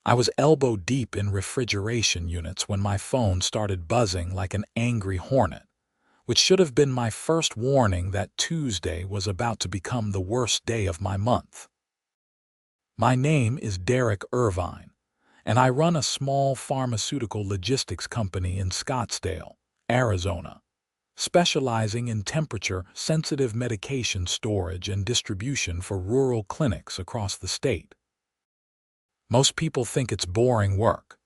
I was elbow deep in refrigeration units when my phone started buzzing like an angry hornet, which should have been my first warning that Tuesday was about to become the worst day of my month. My name is Derek Irvine, and I run a small pharmaceutical logistics company in Scottsdale, Arizona, specializing in temperature-sensitive medication storage and distribution for rural clinics across the state. Most people think it's boring work,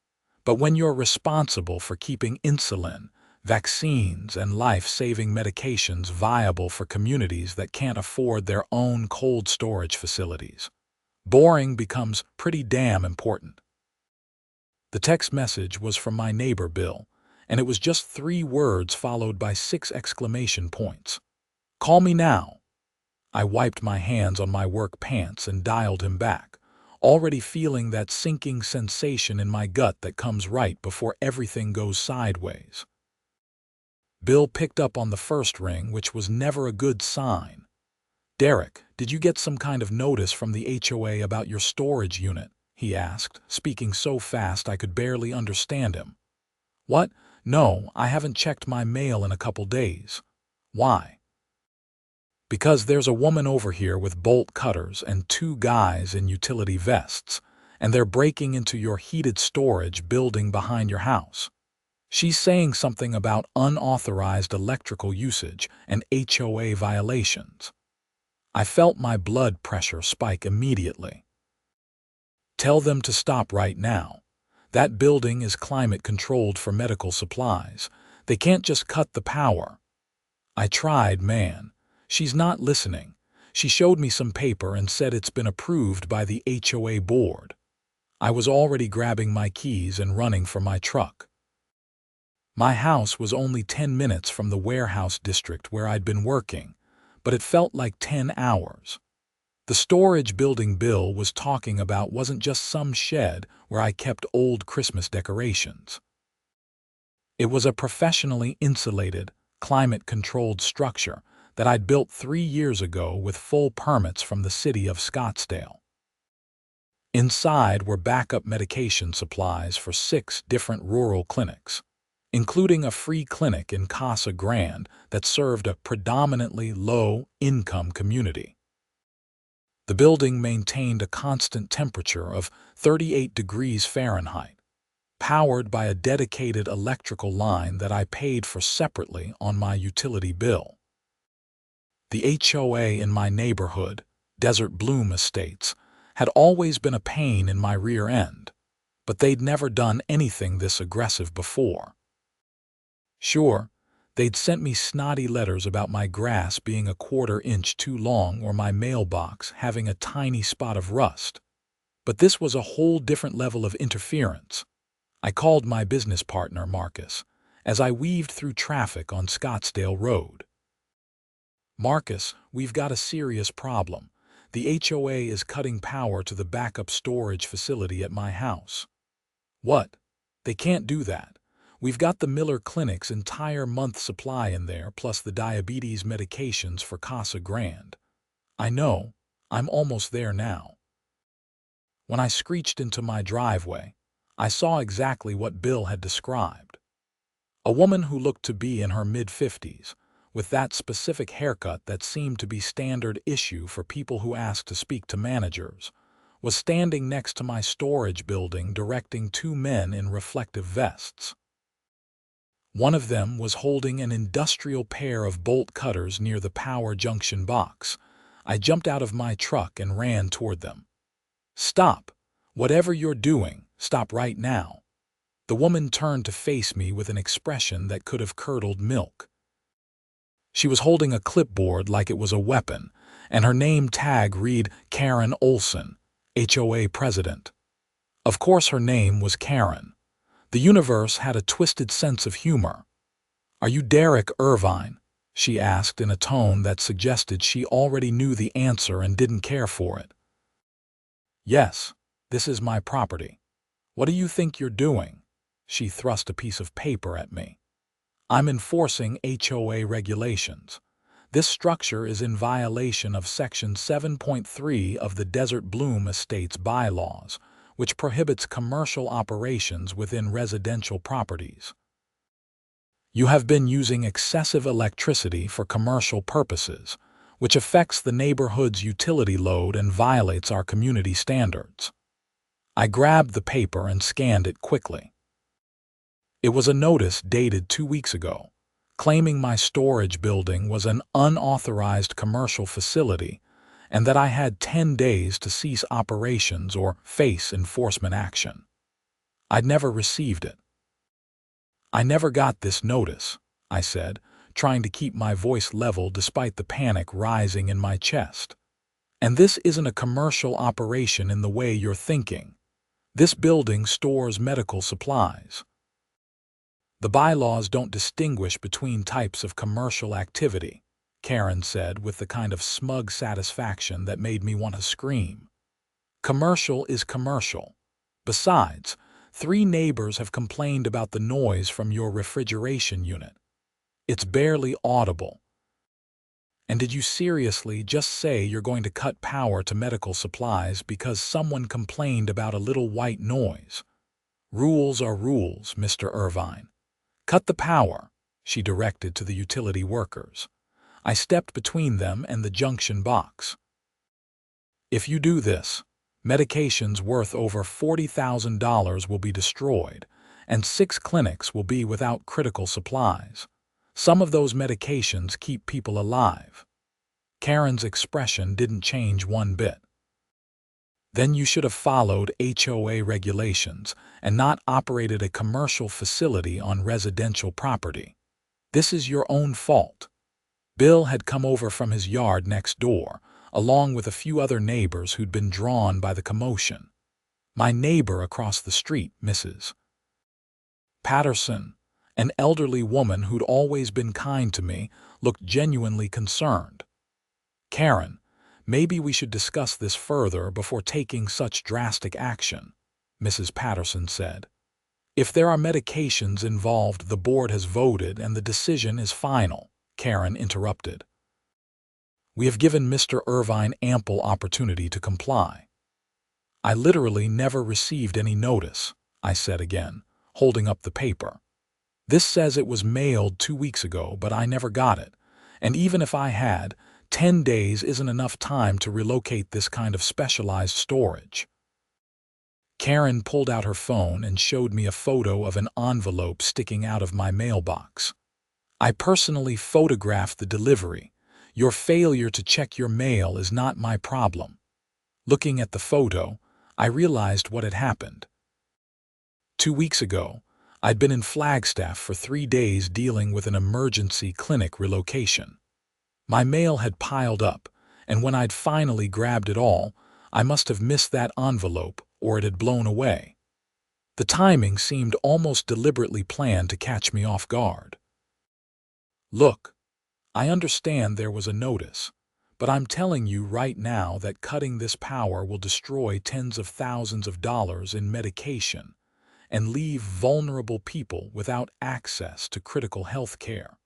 but when you're responsible for keeping insulin, vaccines, and life-saving medications viable for communities that can't afford their own cold storage facilities, boring becomes pretty damn important. The text message was from my neighbor Bill, and it was just 3 words followed by 6 exclamation points. "Call me now." I wiped my hands on my work pants and dialed him back, already feeling that sinking sensation in my gut that comes right before everything goes sideways. Bill picked up on the first ring, which was never a good sign. "Derek, did you get some kind of notice from the HOA about your storage unit?" he asked, speaking so fast I could barely understand him. "What? No, I haven't checked my mail in a couple days." "Why?" "Because there's a woman over here with bolt cutters and 2 guys in utility vests, and they're breaking into your heated storage building behind your house. She's saying something about unauthorized electrical usage and HOA violations." I felt my blood pressure spike immediately. "Tell them to stop right now. That building is climate controlled for medical supplies. They can't just cut the power." I tried, man. She's not listening. She showed me some paper and said it's been approved by the HOA board. I was already grabbing my keys and running for my truck. My house was only 10 minutes from the warehouse district where I'd been working, but it felt like 10 hours. The storage building Bill was talking about wasn't just some shed where I kept old Christmas decorations. It was a professionally insulated, climate-controlled structure that I'd built 3 years ago with full permits from the city of Scottsdale. Inside were backup medication supplies for 6 different rural clinics, including a free clinic in Casa Grande that served a predominantly low-income community. The building maintained a constant temperature of 38 degrees Fahrenheit, powered by a dedicated electrical line that I paid for separately on my utility bill. The HOA in my neighborhood, Desert Bloom Estates, had always been a pain in my rear end, but they'd never done anything this aggressive before. Sure, they'd sent me snotty letters about my grass being a 1/4 inch too long or my mailbox having a tiny spot of rust. But this was a whole different level of interference. I called my business partner, Marcus, as I weaved through traffic on Scottsdale Road. "Marcus, we've got a serious problem. The HOA is cutting power to the backup storage facility at my house." "What? They can't do that. We've got the Miller Clinic's entire month supply in there, plus the diabetes medications for Casa Grande." "I know. I'm almost there now." When I screeched into my driveway, I saw exactly what Bill had described. A woman who looked to be in her mid-50s, with that specific haircut that seemed to be standard issue for people who asked to speak to managers, was standing next to my storage building directing 2 men in reflective vests. One of them was holding an industrial pair of bolt cutters near the power junction box. I jumped out of my truck and ran toward them. "Stop! Whatever you're doing, stop right now." The woman turned to face me with an expression that could have curdled milk. She was holding a clipboard like it was a weapon, and her name tag read Karren Olsen, HOA president. Of course her name was Karren. The universe had a twisted sense of humor. "Are you Derek Irvine?" she asked in a tone that suggested she already knew the answer and didn't care for it. "Yes, this is my property. What do you think you're doing?" She thrust a piece of paper at me. "I'm enforcing HOA regulations. This structure is in violation of Section 7.3 of the Desert Bloom Estates bylaws, which prohibits commercial operations within residential properties. You have been using excessive electricity for commercial purposes, which affects the neighborhood's utility load and violates our community standards. I grabbed the paper and scanned it quickly. It was a notice dated 2 weeks ago, claiming my storage building was an unauthorized commercial facility and that I had 10 days to cease operations or face enforcement action. I'd never received it. "I never got this notice," I said, trying to keep my voice level despite the panic rising in my chest. "And this isn't a commercial operation in the way you're thinking. This building stores medical supplies." "The bylaws don't distinguish between types of commercial activity," Karren said with the kind of smug satisfaction that made me want to scream. "Commercial is commercial. Besides, 3 neighbors have complained about the noise from your refrigeration unit. It's barely audible. And did you seriously just say you're going to cut power to medical supplies because someone complained about a little white noise? Rules are rules, Mr. Irvine. Cut the power," she directed to the utility workers. I stepped between them and the junction box. "If you do this, medications worth over $40,000 will be destroyed, and 6 clinics will be without critical supplies. Some of those medications keep people alive." Karren's expression didn't change one bit. "Then you should have followed HOA regulations and not operated a commercial facility on residential property. This is your own fault." Bill had come over from his yard next door, along with a few other neighbors who'd been drawn by the commotion. My neighbor across the street, Mrs. Patterson, an elderly woman who'd always been kind to me, looked genuinely concerned. "Karren, maybe we should discuss this further before taking such drastic action," Mrs. Patterson said. "If there are medications involved, the board has voted and the decision is final," Karren interrupted. "We have given Mr. Irvine ample opportunity to comply." "I literally never received any notice," I said again, holding up the paper. "This says it was mailed 2 weeks ago, but I never got it. And even if I had, 10 days isn't enough time to relocate this kind of specialized storage." Karren pulled out her phone and showed me a photo of an envelope sticking out of my mailbox. "I personally photographed the delivery. Your failure to check your mail is not my problem." Looking at the photo, I realized what had happened. 2 weeks ago, I'd been in Flagstaff for 3 days dealing with an emergency clinic relocation. My mail had piled up, and when I'd finally grabbed it all, I must have missed that envelope or it had blown away. The timing seemed almost deliberately planned to catch me off guard. "Look, I understand there was a notice, but I'm telling you right now that cutting this power will destroy tens of thousands of dollars in medication and leave vulnerable people without access to critical health care.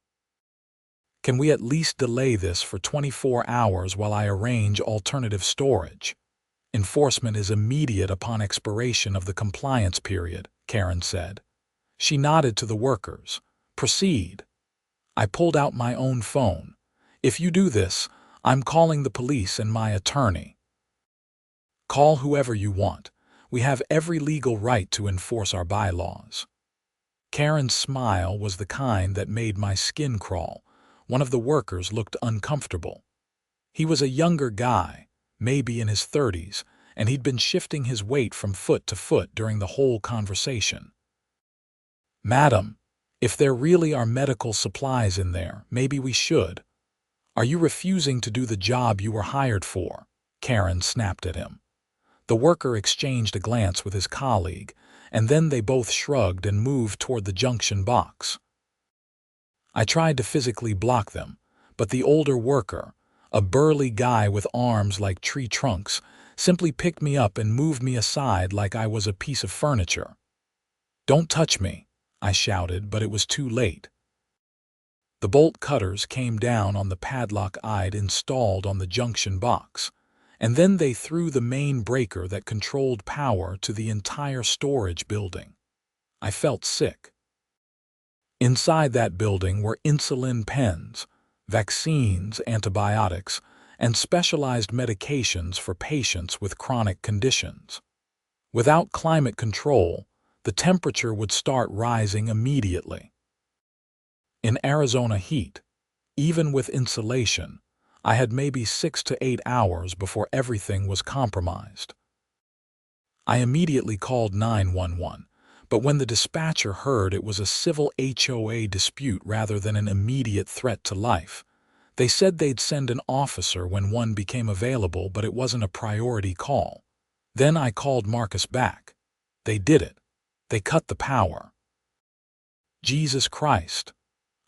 Can we at least delay this for 24 hours while I arrange alternative storage? Enforcement is immediate upon expiration of the compliance period," Karren said. She nodded to the workers. "Proceed." I pulled out my own phone. "If you do this, I'm calling the police and my attorney." "Call whoever you want. We have every legal right to enforce our bylaws." Karren's smile was the kind that made my skin crawl. One of the workers looked uncomfortable. He was a younger guy, maybe in his 30s, and he'd been shifting his weight from foot to foot during the whole conversation. "Madam, if there really are medical supplies in there, maybe we should. Are you refusing to do the job you were hired for?" Karren snapped at him. The worker exchanged a glance with his colleague, and then they both shrugged and moved toward the junction box. I tried to physically block them, but the older worker, a burly guy with arms like tree trunks, simply picked me up and moved me aside like I was a piece of furniture. "Don't touch me," I shouted, but it was too late. The bolt cutters came down on the padlock I'd installed on the junction box, and then they threw the main breaker that controlled power to the entire storage building. I felt sick. Inside that building were insulin pens, vaccines, antibiotics, and specialized medications for patients with chronic conditions. Without climate control, the temperature would start rising immediately. In Arizona heat, even with insulation, I had maybe 6 to 8 hours before everything was compromised. I immediately called 911, but when the dispatcher heard it was a civil HOA dispute rather than an immediate threat to life, they said they'd send an officer when one became available, but it wasn't a priority call. Then I called Marcus back. They did it. They cut the power. Jesus Christ.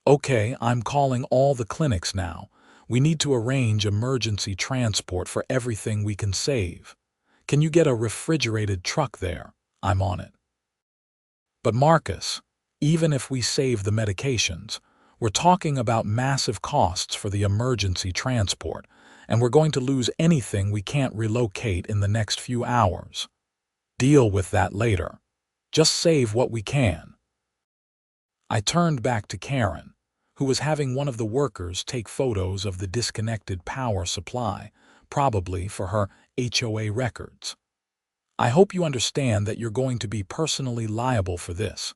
Okay, I'm calling all the clinics now. We need to arrange emergency transport for everything we can save. Can you get a refrigerated truck there? I'm on it. But Marcus, even if we save the medications, we're talking about massive costs for the emergency transport, and we're going to lose anything we can't relocate in the next few hours. Deal with that later. Just save what we can. I turned back to Karren, who was having one of the workers take photos of the disconnected power supply, probably for her HOA records. I hope you understand that you're going to be personally liable for this.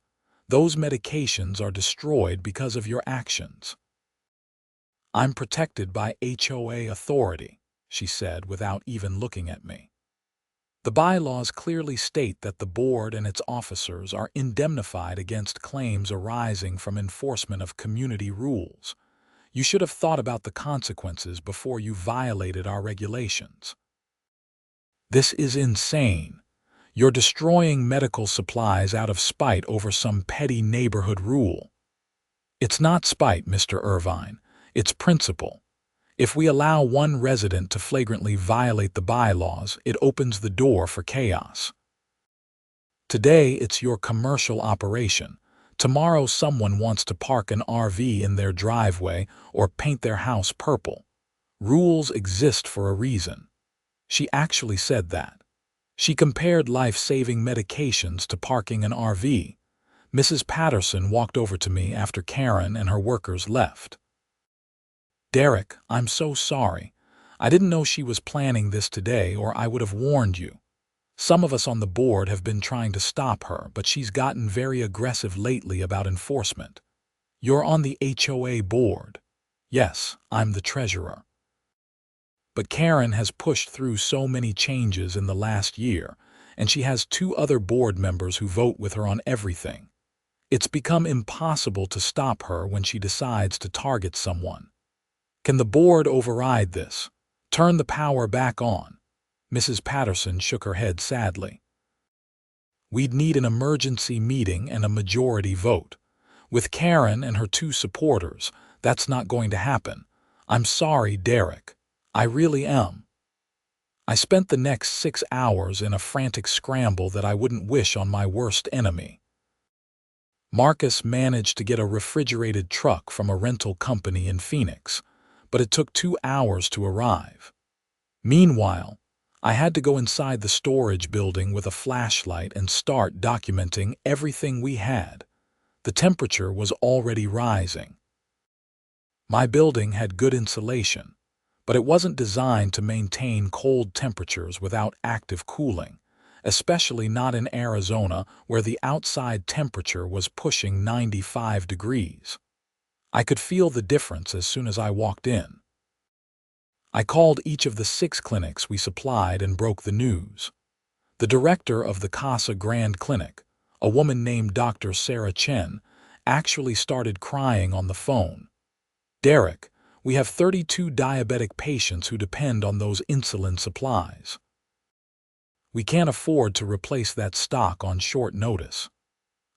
Those medications are destroyed because of your actions. I'm protected by HOA authority, she said without even looking at me. The bylaws clearly state that the board and its officers are indemnified against claims arising from enforcement of community rules. You should have thought about the consequences before you violated our regulations. This is insane. You're destroying medical supplies out of spite over some petty neighborhood rule. It's not spite, Mr. Irvine. It's principle. If we allow one resident to flagrantly violate the bylaws, it opens the door for chaos. Today, it's your commercial operation. Tomorrow, someone wants to park an RV in their driveway or paint their house purple. Rules exist for a reason. She actually said that. She compared life-saving medications to parking an RV. Mrs. Patterson walked over to me after Karren and her workers left. Derek, I'm so sorry. I didn't know she was planning this today, or I would have warned you. Some of us on the board have been trying to stop her, but she's gotten very aggressive lately about enforcement. You're on the HOA board. Yes, I'm the treasurer. But Karren has pushed through so many changes in the last year, and she has 2 other board members who vote with her on everything. It's become impossible to stop her when she decides to target someone. Can the board override this? Turn the power back on? Mrs. Patterson shook her head sadly. We'd need an emergency meeting and a majority vote. With Karren and her 2 supporters, that's not going to happen. I'm sorry, Derek. I really am. I spent the next 6 hours in a frantic scramble that I wouldn't wish on my worst enemy. Marcus managed to get a refrigerated truck from a rental company in Phoenix, but it took 2 hours to arrive. Meanwhile, I had to go inside the storage building with a flashlight and start documenting everything we had. The temperature was already rising. My building had good insulation, but it wasn't designed to maintain cold temperatures without active cooling, especially not in Arizona where the outside temperature was pushing 95 degrees. I could feel the difference as soon as I walked in. I called each of the 6 clinics we supplied and broke the news. The director of the Casa Grande Clinic, a woman named Dr. Sarah Chen, actually started crying on the phone. Derek, we have 32 diabetic patients who depend on those insulin supplies. We can't afford to replace that stock on short notice.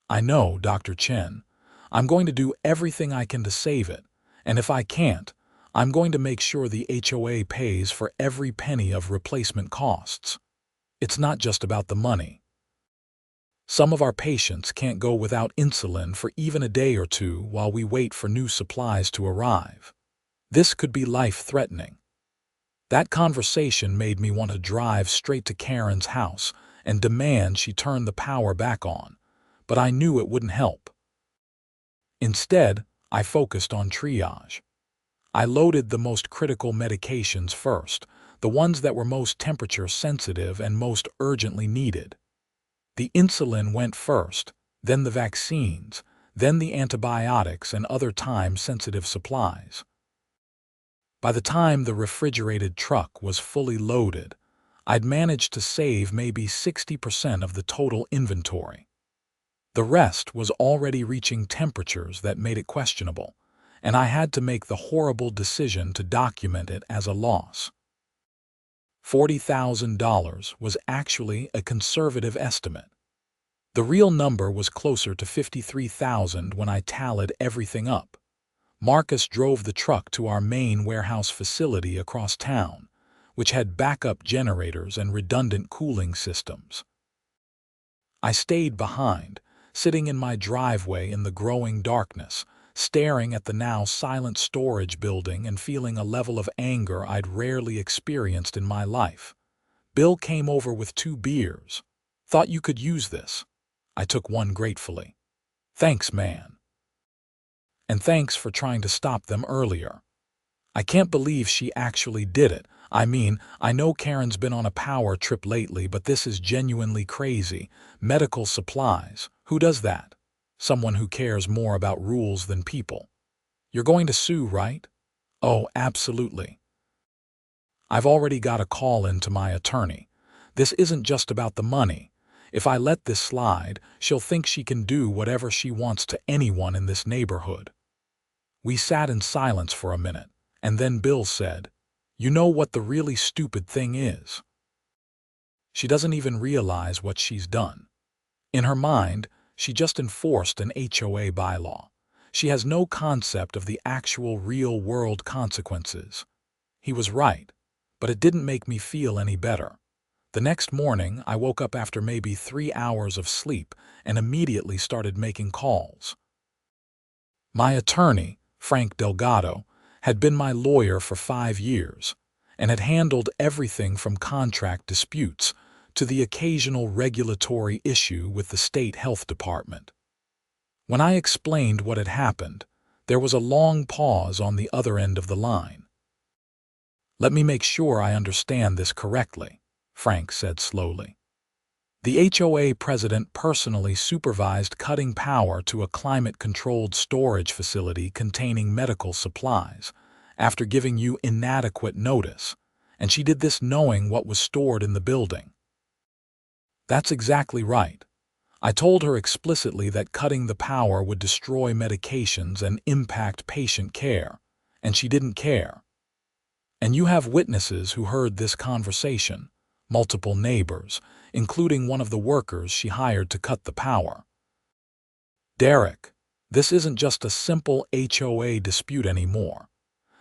I know, Dr. Chen. I'm going to do everything I can to save it, and if I can't, I'm going to make sure the HOA pays for every penny of replacement costs. It's not just about the money. Some of our patients can't go without insulin for even a day or 2 while we wait for new supplies to arrive. This could be life-threatening. That conversation made me want to drive straight to Karren's house and demand she turn the power back on, but I knew it wouldn't help. Instead, I focused on triage. I loaded the most critical medications first, the ones that were most temperature sensitive and most urgently needed. The insulin went first, then the vaccines, then the antibiotics and other time-sensitive supplies. By the time the refrigerated truck was fully loaded, I'd managed to save maybe 60% of the total inventory. The rest was already reaching temperatures that made it questionable, and I had to make the horrible decision to document it as a loss. $40,000 was actually a conservative estimate. The real number was closer to $53,000 when I tallied everything up. Marcus drove the truck to our main warehouse facility across town, which had backup generators and redundant cooling systems. I stayed behind, sitting in my driveway in the growing darkness, staring at the now silent storage building and feeling a level of anger I'd rarely experienced in my life. Bill came over with 2 beers. "Thought you could use this." I took one gratefully. "Thanks, man. And thanks for trying to stop them earlier." I can't believe she actually did it. I mean, I know Karren's been on a power trip lately, but this is genuinely crazy. Medical supplies. Who does that? Someone who cares more about rules than people. You're going to sue, right? Oh, absolutely. I've already got a call in to my attorney. This isn't just about the money. If I let this slide, she'll think she can do whatever she wants to anyone in this neighborhood. We sat in silence for a minute, and then Bill said, "You know what the really stupid thing is? She doesn't even realize what she's done. In her mind, she just enforced an HOA bylaw. She has no concept of the actual real-world consequences." He was right, but it didn't make me feel any better. The next morning, I woke up after maybe 3 hours of sleep and immediately started making calls. My attorney, Frank Delgado, had been my lawyer for 5 years and had handled everything from contract disputes to the occasional regulatory issue with the state health department. When I explained what had happened, there was a long pause on the other end of the line. "Let me make sure I understand this correctly," Frank said slowly. "The HOA president personally supervised cutting power to a climate-controlled storage facility containing medical supplies after giving you inadequate notice, and she did this knowing what was stored in the building." "That's exactly right. I told her explicitly that cutting the power would destroy medications and impact patient care, and she didn't care. And you have witnesses who heard this conversation, multiple neighbors, including one of the workers she hired to cut the power. Derek, this isn't just a simple HOA dispute anymore.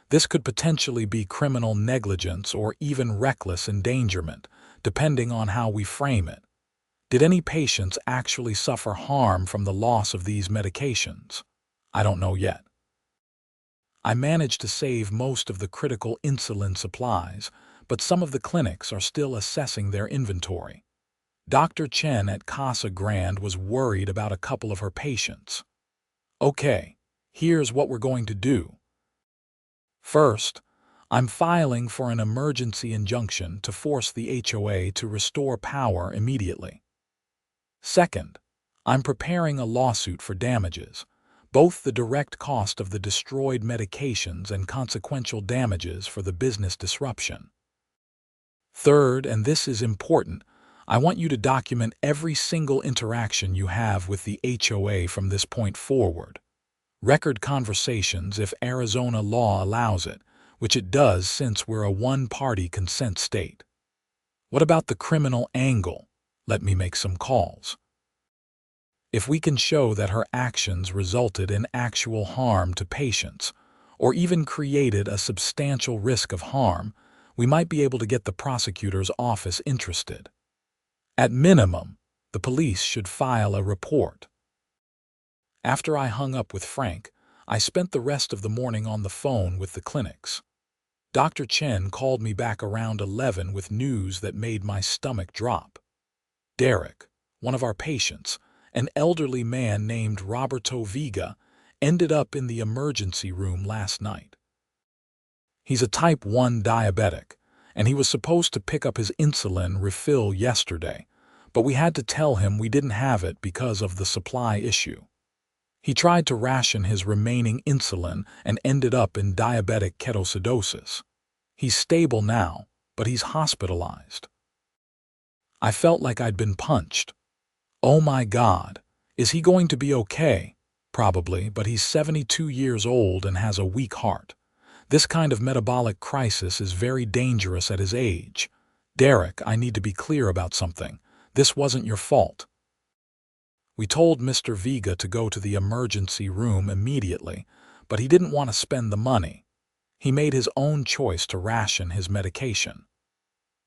This could potentially be criminal negligence or even reckless endangerment, depending on how we frame it. Did any patients actually suffer harm from the loss of these medications? I don't know yet. I managed to save most of the critical insulin supplies, but some of the clinics are still assessing their inventory. Dr. Chen at Casa Grande was worried about a couple of her patients. "Okay, here's what we're going to do. First, I'm filing for an emergency injunction to force the HOA to restore power immediately. Second, I'm preparing a lawsuit for damages, both the direct cost of the destroyed medications and consequential damages for the business disruption. Third, and this is important, I want you to document every single interaction you have with the HOA from this point forward. Record conversations if Arizona law allows it, which it does since we're a one-party consent state. What about the criminal angle? Let me make some calls. If we can show that her actions resulted in actual harm to patients, or even created a substantial risk of harm, we might be able to get the prosecutor's office interested. At minimum, the police should file a report." After I hung up with Frank, I spent the rest of the morning on the phone with the clinics. Dr. Chen called me back around 11 with news that made my stomach drop. Derek, one of our patients, an elderly man named Roberto Vega, ended up in the emergency room last night. He's a type 1 diabetic, and he was supposed to pick up his insulin refill yesterday, but we had to tell him we didn't have it because of the supply issue. He tried to ration his remaining insulin and ended up in diabetic ketoacidosis. He's stable now, but he's hospitalized. I felt like I'd been punched. Oh my God, is he going to be okay? Probably, but he's 72 years old and has a weak heart. This kind of metabolic crisis is very dangerous at his age. Derek, I need to be clear about something. This wasn't your fault. We told Mr. Vega to go to the emergency room immediately, but he didn't want to spend the money. He made his own choice to ration his medication.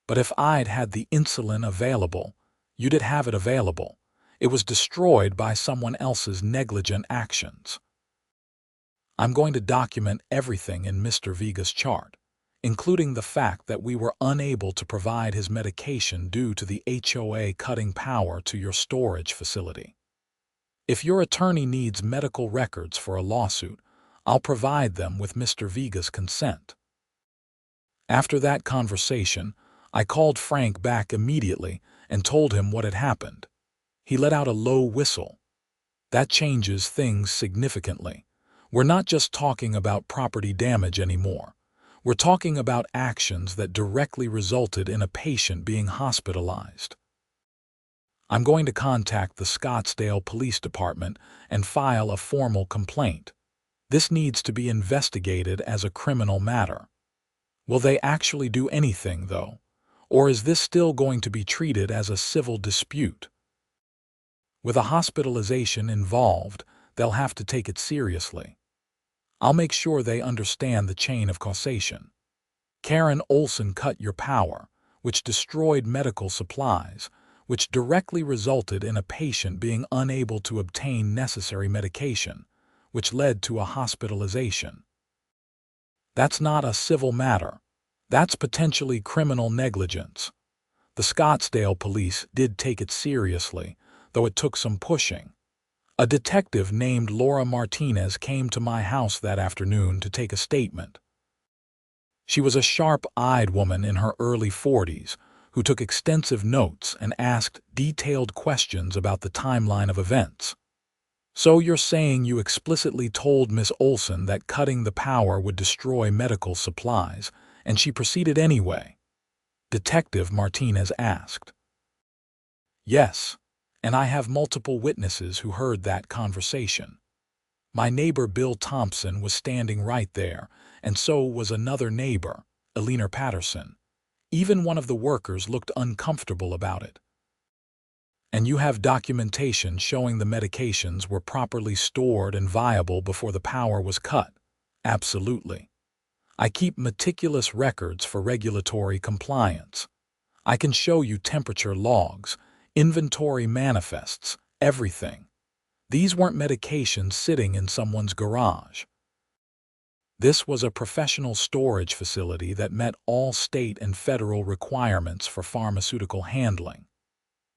But if I'd had the insulin available, you'd have it available. It was destroyed by someone else's negligent actions. I'm going to document everything in Mr. Vega's chart, including the fact that we were unable to provide his medication due to the HOA cutting power to your storage facility. If your attorney needs medical records for a lawsuit, I'll provide them with Mr. Vega's consent. After that conversation, I called Frank back immediately and told him what had happened. He let out a low whistle. That changes things significantly. We're not just talking about property damage anymore. We're talking about actions that directly resulted in a patient being hospitalized. I'm going to contact the Scottsdale Police Department and file a formal complaint. This needs to be investigated as a criminal matter. Will they actually do anything, though? Or is this still going to be treated as a civil dispute? With a hospitalization involved, they'll have to take it seriously. I'll make sure they understand the chain of causation. Karren Olsen cut your power, which destroyed medical supplies, which directly resulted in a patient being unable to obtain necessary medication, which led to a hospitalization. That's not a civil matter. That's potentially criminal negligence. The Scottsdale police did take it seriously, though it took some pushing. A detective named Laura Martinez came to my house that afternoon to take a statement. She was a sharp-eyed woman in her early 40s who took extensive notes and asked detailed questions about the timeline of events. So you're saying you explicitly told Miss Olsen that cutting the power would destroy medical supplies, and she proceeded anyway? Detective Martinez asked. Yes, and I have multiple witnesses who heard that conversation. My neighbor Bill Thompson was standing right there, and so was another neighbor, Eleanor Patterson. Even one of the workers looked uncomfortable about it. And you have documentation showing the medications were properly stored and viable before the power was cut? Absolutely. I keep meticulous records for regulatory compliance. I can show you temperature logs, inventory manifests, everything. These weren't medications sitting in someone's garage. This was a professional storage facility that met all state and federal requirements for pharmaceutical handling.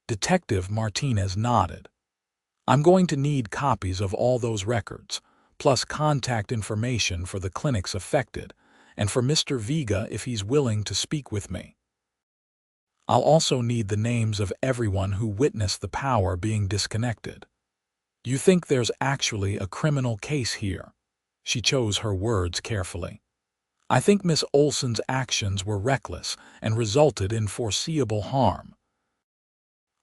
Detective Martinez nodded. I'm going to need copies of all those records, plus contact information for the clinics affected, and for Mr. Vega if he's willing to speak with me. I'll also need the names of everyone who witnessed the power being disconnected. You think there's actually a criminal case here? She chose her words carefully. I think Miss Olsen's actions were reckless and resulted in foreseeable harm.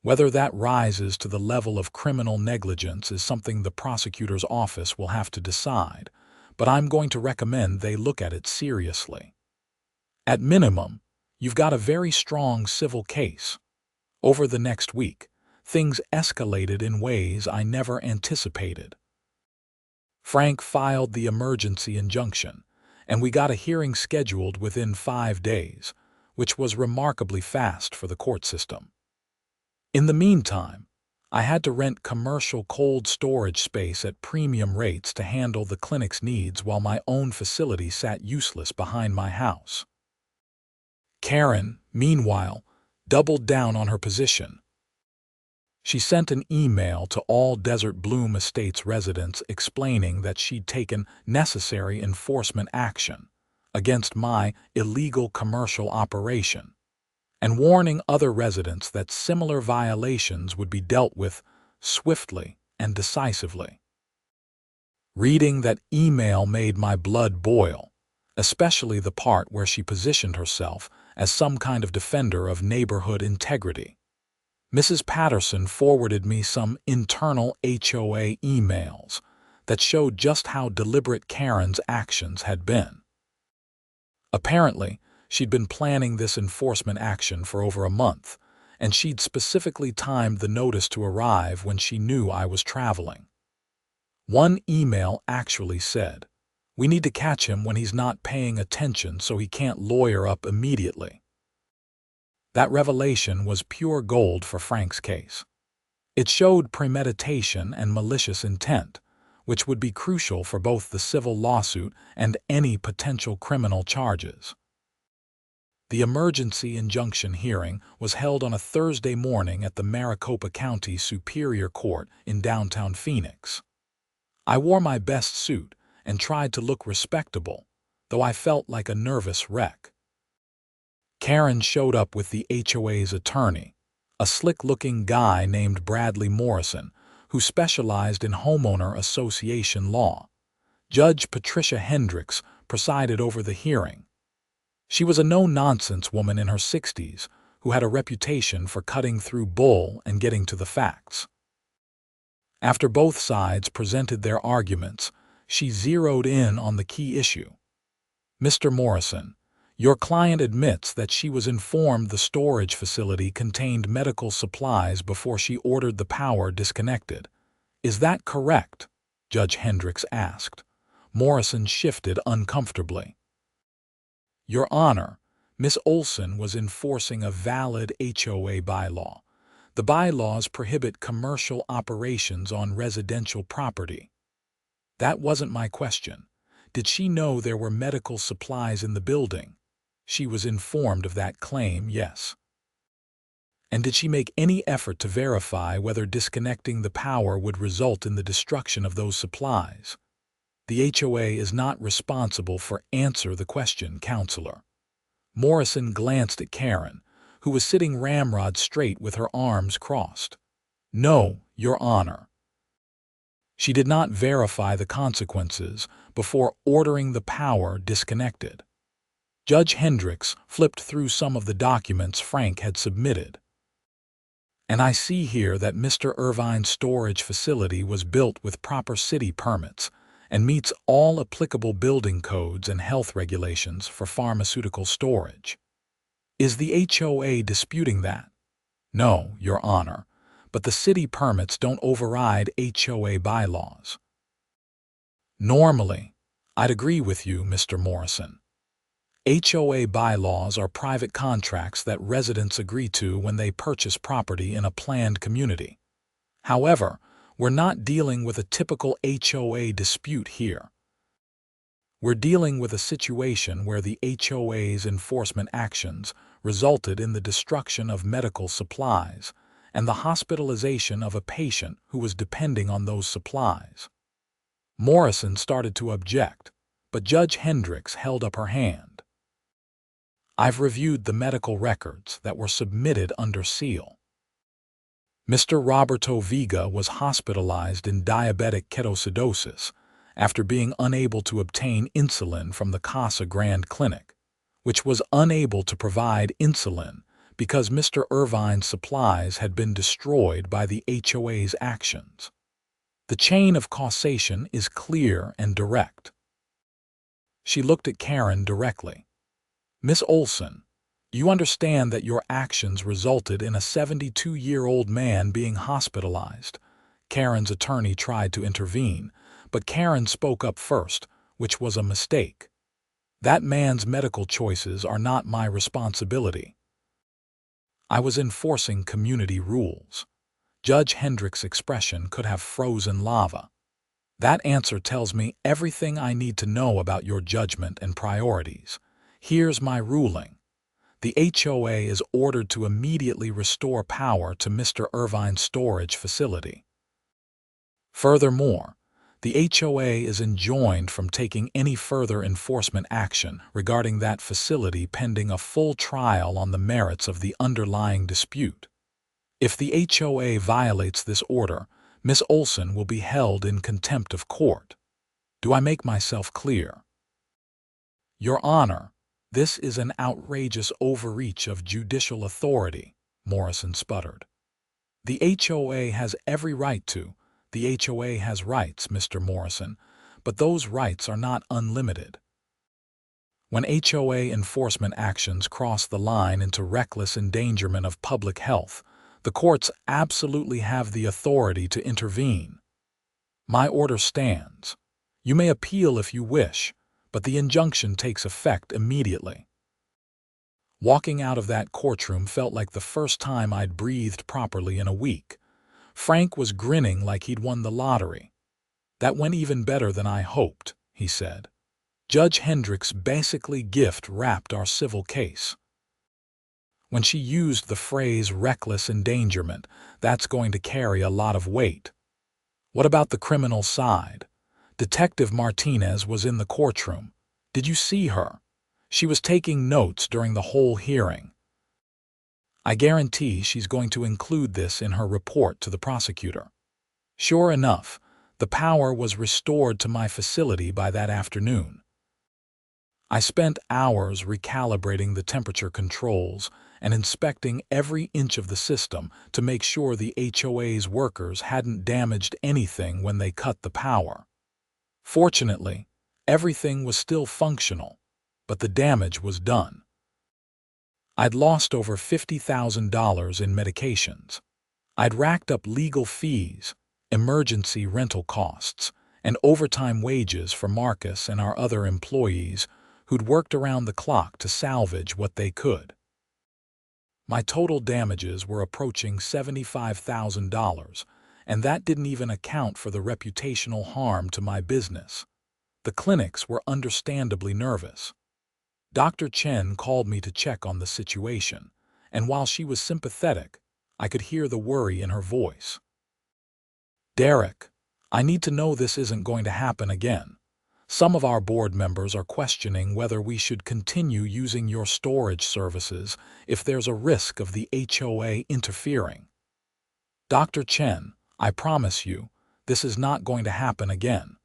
Whether that rises to the level of criminal negligence is something the prosecutor's office will have to decide, but I'm going to recommend they look at it seriously. At minimum, you've got a very strong civil case. Over the next week, things escalated in ways I never anticipated. Frank filed the emergency injunction, and we got a hearing scheduled within 5 days, which was remarkably fast for the court system. In the meantime, I had to rent commercial cold storage space at premium rates to handle the clinic's needs while my own facility sat useless behind my house. Karren, meanwhile, doubled down on her position. She sent an email to all Desert Bloom Estates residents explaining that she'd taken necessary enforcement action against my illegal commercial operation, and warning other residents that similar violations would be dealt with swiftly and decisively. Reading that email made my blood boil, especially the part where she positioned herself as some kind of defender of neighborhood integrity. Mrs. Patterson forwarded me some internal HOA emails that showed just how deliberate Karren's actions had been. Apparently, she'd been planning this enforcement action for over a month, and she'd specifically timed the notice to arrive when she knew I was traveling. One email actually said, "We need to catch him when he's not paying attention so he can't lawyer up immediately." That revelation was pure gold for Frank's case. It showed premeditation and malicious intent, which would be crucial for both the civil lawsuit and any potential criminal charges. The emergency injunction hearing was held on a Thursday morning at the Maricopa County Superior Court in downtown Phoenix. I wore my best suit and tried to look respectable, though I felt like a nervous wreck. Karren showed up with the HOA's attorney, a slick-looking guy named Bradley Morrison, who specialized in homeowner association law. Judge Patricia Hendricks presided over the hearing. She was a no-nonsense woman in her 60s who had a reputation for cutting through bull and getting to the facts. After both sides presented their arguments, she zeroed in on the key issue. "Mr. Morrison, your client admits that she was informed the storage facility contained medical supplies before she ordered the power disconnected. Is that correct?" Judge Hendricks asked. Morrison shifted uncomfortably. "Your Honor, Miss Olsen was enforcing a valid HOA bylaw. The bylaws prohibit commercial operations on residential property." "That wasn't my question. Did she know there were medical supplies in the building?" "She was informed of that claim, yes." "And did she make any effort to verify whether disconnecting the power would result in the destruction of those supplies?" "The HOA is not responsible for answer the question, Counselor." Morrison glanced at Karren, who was sitting ramrod straight with her arms crossed. "No, Your Honor. She did not verify the consequences before ordering the power disconnected." Judge Hendricks flipped through some of the documents Frank had submitted. "And I see here that Mr. Irvine's storage facility was built with proper city permits and meets all applicable building codes and health regulations for pharmaceutical storage. Is the HOA disputing that?" "No, Your Honor, but the city permits don't override HOA bylaws." "Normally, I'd agree with you, Mr. Morrison. HOA bylaws are private contracts that residents agree to when they purchase property in a planned community. However, we're not dealing with a typical HOA dispute here. We're dealing with a situation where the HOA's enforcement actions resulted in the destruction of medical supplies and the hospitalization of a patient who was depending on those supplies." Morrison started to object, but Judge Hendricks held up her hand. "I've reviewed the medical records that were submitted under seal. Mr. Roberto Vega was hospitalized in diabetic ketoacidosis after being unable to obtain insulin from the Casa Grande Clinic, which was unable to provide insulin because Mr. Irvine's supplies had been destroyed by the HOA's actions. The chain of causation is clear and direct." She looked at Karren directly. "Miss Olsen, you understand that your actions resulted in a 72-year-old man being hospitalized." Karren's attorney tried to intervene, but Karren spoke up first, which was a mistake. "That man's medical choices are not my responsibility. I was enforcing community rules. Judge Hendrick's expression could have frozen lava. That answer tells me everything I need to know about your judgment and priorities. Here's my ruling. The HOA is ordered to immediately restore power to Mr. Irvine's storage facility. Furthermore, the HOA is enjoined from taking any further enforcement action regarding that facility pending a full trial on the merits of the underlying dispute. If the HOA violates this order, Miss Olsen will be held in contempt of court. Do I make myself clear? Your Honor, this is an outrageous overreach of judicial authority, Morrison sputtered. The HOA has every right to. The HOA has rights, Mr. Morrison, but those rights are not unlimited. When HOA enforcement actions cross the line into reckless endangerment of public health, the courts absolutely have the authority to intervene. My order stands. You may appeal if you wish, but the injunction takes effect immediately. Walking out of that courtroom felt like the first time I'd breathed properly in a week. Frank was grinning like he'd won the lottery. That went even better than I hoped, he said. Judge Hendrick's basically gift-wrapped our civil case. When she used the phrase reckless endangerment, that's going to carry a lot of weight. What about the criminal side? Detective Martinez was in the courtroom. Did you see her? She was taking notes during the whole hearing. I guarantee she's going to include this in her report to the prosecutor. Sure enough, the power was restored to my facility by that afternoon. I spent hours recalibrating the temperature controls and inspecting every inch of the system to make sure the HOA's workers hadn't damaged anything when they cut the power. Fortunately, everything was still functional, but the damage was done. I'd lost over $50,000 in medications. I'd racked up legal fees, emergency rental costs, and overtime wages for Marcus and our other employees who'd worked around the clock to salvage what they could. My total damages were approaching $75,000, and that didn't even account for the reputational harm to my business. The clinics were understandably nervous. Dr. Chen called me to check on the situation, and while she was sympathetic, I could hear the worry in her voice. Derek, I need to know this isn't going to happen again. Some of our board members are questioning whether we should continue using your storage services if there's a risk of the HOA interfering. Dr. Chen, I promise you, this is not going to happen again.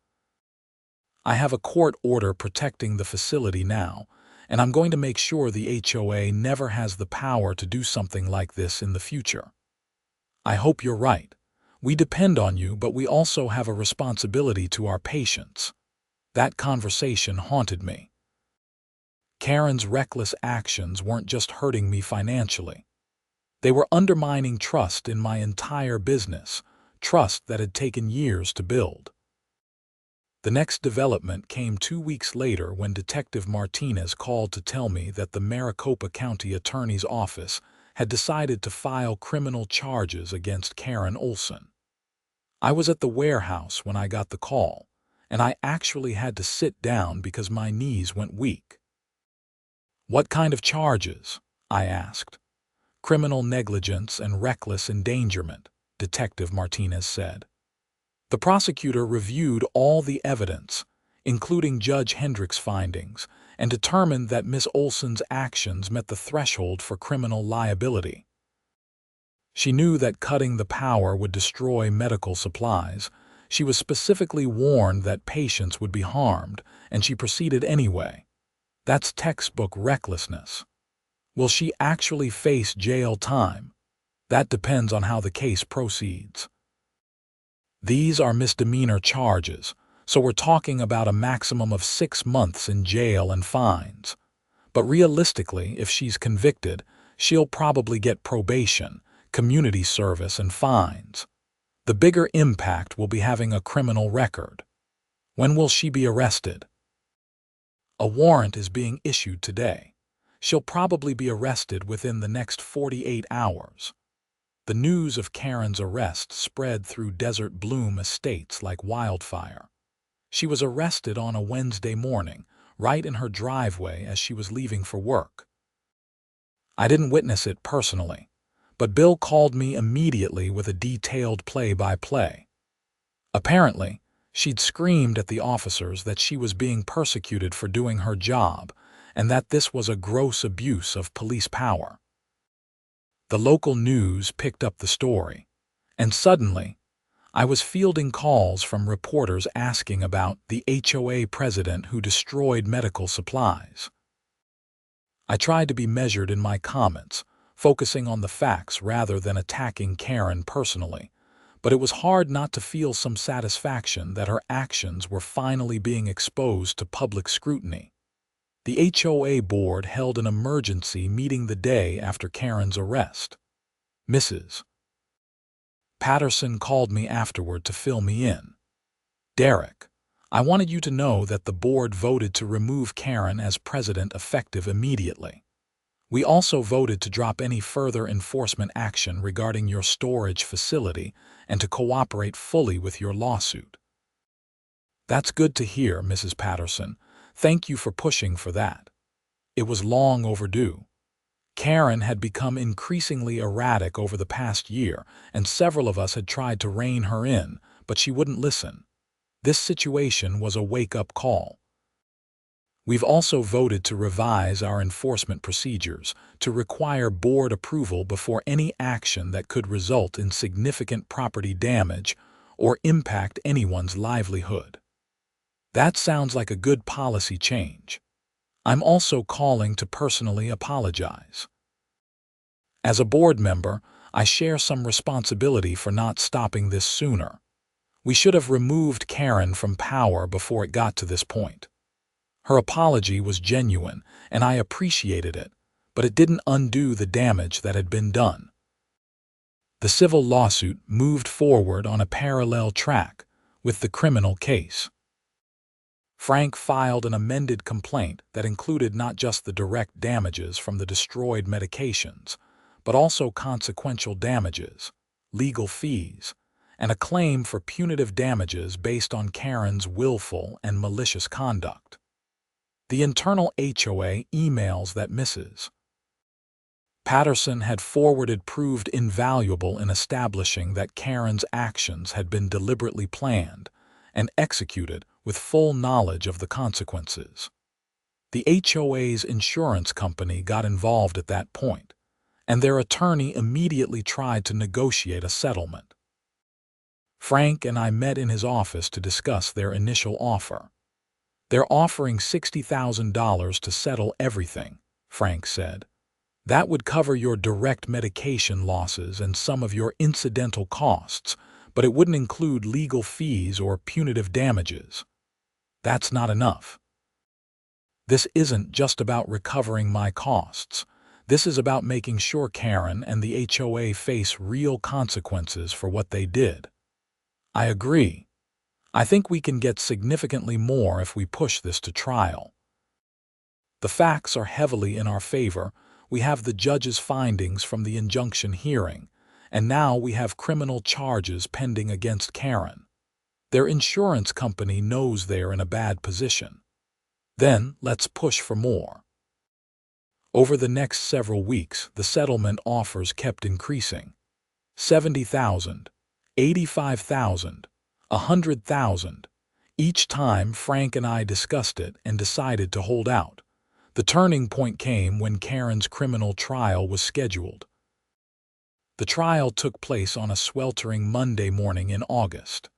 I have a court order protecting the facility now, and I'm going to make sure the HOA never has the power to do something like this in the future. I hope you're right. We depend on you, but we also have a responsibility to our patients. That conversation haunted me. Karren's reckless actions weren't just hurting me financially. They were undermining trust in my entire business, trust that had taken years to build. The next development came 2 weeks later when Detective Martinez called to tell me that the Maricopa County Attorney's Office had decided to file criminal charges against Karren Olsen. I was at the warehouse when I got the call, and I actually had to sit down because my knees went weak. What kind of charges? I asked. Criminal negligence and reckless endangerment, Detective Martinez said. The prosecutor reviewed all the evidence, including Judge Hendrick's findings, and determined that Miss Olsen's actions met the threshold for criminal liability. She knew that cutting the power would destroy medical supplies. She was specifically warned that patients would be harmed, and she proceeded anyway. That's textbook recklessness. Will she actually face jail time? That depends on how the case proceeds. These are misdemeanor charges, so we're talking about a maximum of 6 months in jail and fines. But realistically, if she's convicted, she'll probably get probation, community service, and fines. The bigger impact will be having a criminal record. When will she be arrested? A warrant is being issued today. She'll probably be arrested within the next 48 hours. The news of Karren's arrest spread through Desert Bloom Estates like wildfire. She was arrested on a Wednesday morning, right in her driveway as she was leaving for work. I didn't witness it personally, but Bill called me immediately with a detailed play-by-play. Apparently, she'd screamed at the officers that she was being persecuted for doing her job and that this was a gross abuse of police power. The local news picked up the story, and suddenly, I was fielding calls from reporters asking about the HOA president who destroyed medical supplies. I tried to be measured in my comments, focusing on the facts rather than attacking Karren personally, but it was hard not to feel some satisfaction that her actions were finally being exposed to public scrutiny. The HOA board held an emergency meeting the day after Karren's arrest. Mrs. Patterson called me afterward to fill me in. "Derek, I wanted you to know that the board voted to remove Karren as president effective immediately. We also voted to drop any further enforcement action regarding your storage facility and to cooperate fully with your lawsuit." "That's good to hear, Mrs. Patterson. Thank you for pushing for that. It was long overdue." Karren had become increasingly erratic over the past year, and several of us had tried to rein her in, but she wouldn't listen. This situation was a wake-up call. We've also voted to revise our enforcement procedures to require board approval before any action that could result in significant property damage or impact anyone's livelihood. That sounds like a good policy change. I'm also calling to personally apologize. As a board member, I share some responsibility for not stopping this sooner. We should have removed Karren from power before it got to this point. Her apology was genuine, and I appreciated it, but it didn't undo the damage that had been done. The civil lawsuit moved forward on a parallel track with the criminal case. Frank filed an amended complaint that included not just the direct damages from the destroyed medications, but also consequential damages, legal fees, and a claim for punitive damages based on Karren's willful and malicious conduct. The internal HOA emails that Mrs. Patterson had forwarded proved invaluable in establishing that Karren's actions had been deliberately planned and executed with full knowledge of the consequences. The HOA's insurance company got involved at that point, and their attorney immediately tried to negotiate a settlement. Frank and I met in his office to discuss their initial offer. "They're offering $60,000 to settle everything," Frank said. "That would cover your direct medication losses and some of your incidental costs, but it wouldn't include legal fees or punitive damages." That's not enough. This isn't just about recovering my costs. This is about making sure Karren and the HOA face real consequences for what they did. I agree. I think we can get significantly more if we push this to trial. The facts are heavily in our favor. We have the judge's findings from the injunction hearing, and now we have criminal charges pending against Karren. Their insurance company knows they're in a bad position. Then let's push for more. Over the next several weeks, the settlement offers kept increasing. $70,000, $85,000, $100,000. Each time Frank and I discussed it and decided to hold out. The turning point came when Karren's criminal trial was scheduled. The trial took place on a sweltering Monday morning in August.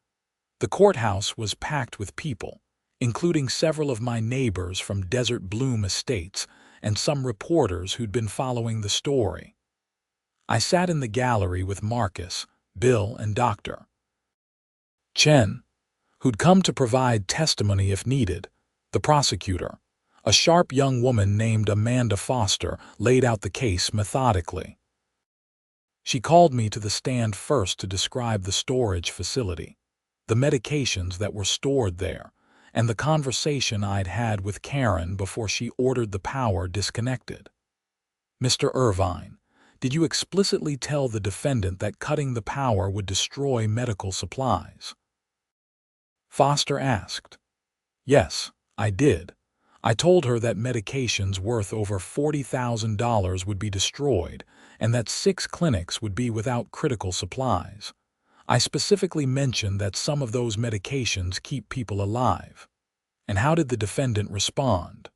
The courthouse was packed with people, including several of my neighbors from Desert Bloom Estates and some reporters who'd been following the story. I sat in the gallery with Marcus, Bill, and Dr. Chen, who'd come to provide testimony if needed. The prosecutor, a sharp young woman named Amanda Foster, laid out the case methodically. She called me to the stand first to describe the storage facility, the medications that were stored there, and the conversation I'd had with Karren before she ordered the power disconnected. "Mr. Irvine, Did you explicitly tell the defendant that cutting the power would destroy medical supplies? Foster asked. Yes, I did. I told her that medications worth over $40,000 would be destroyed and that 6 clinics would be without critical supplies. I specifically mentioned that some of those medications keep people alive. And how did the defendant respond?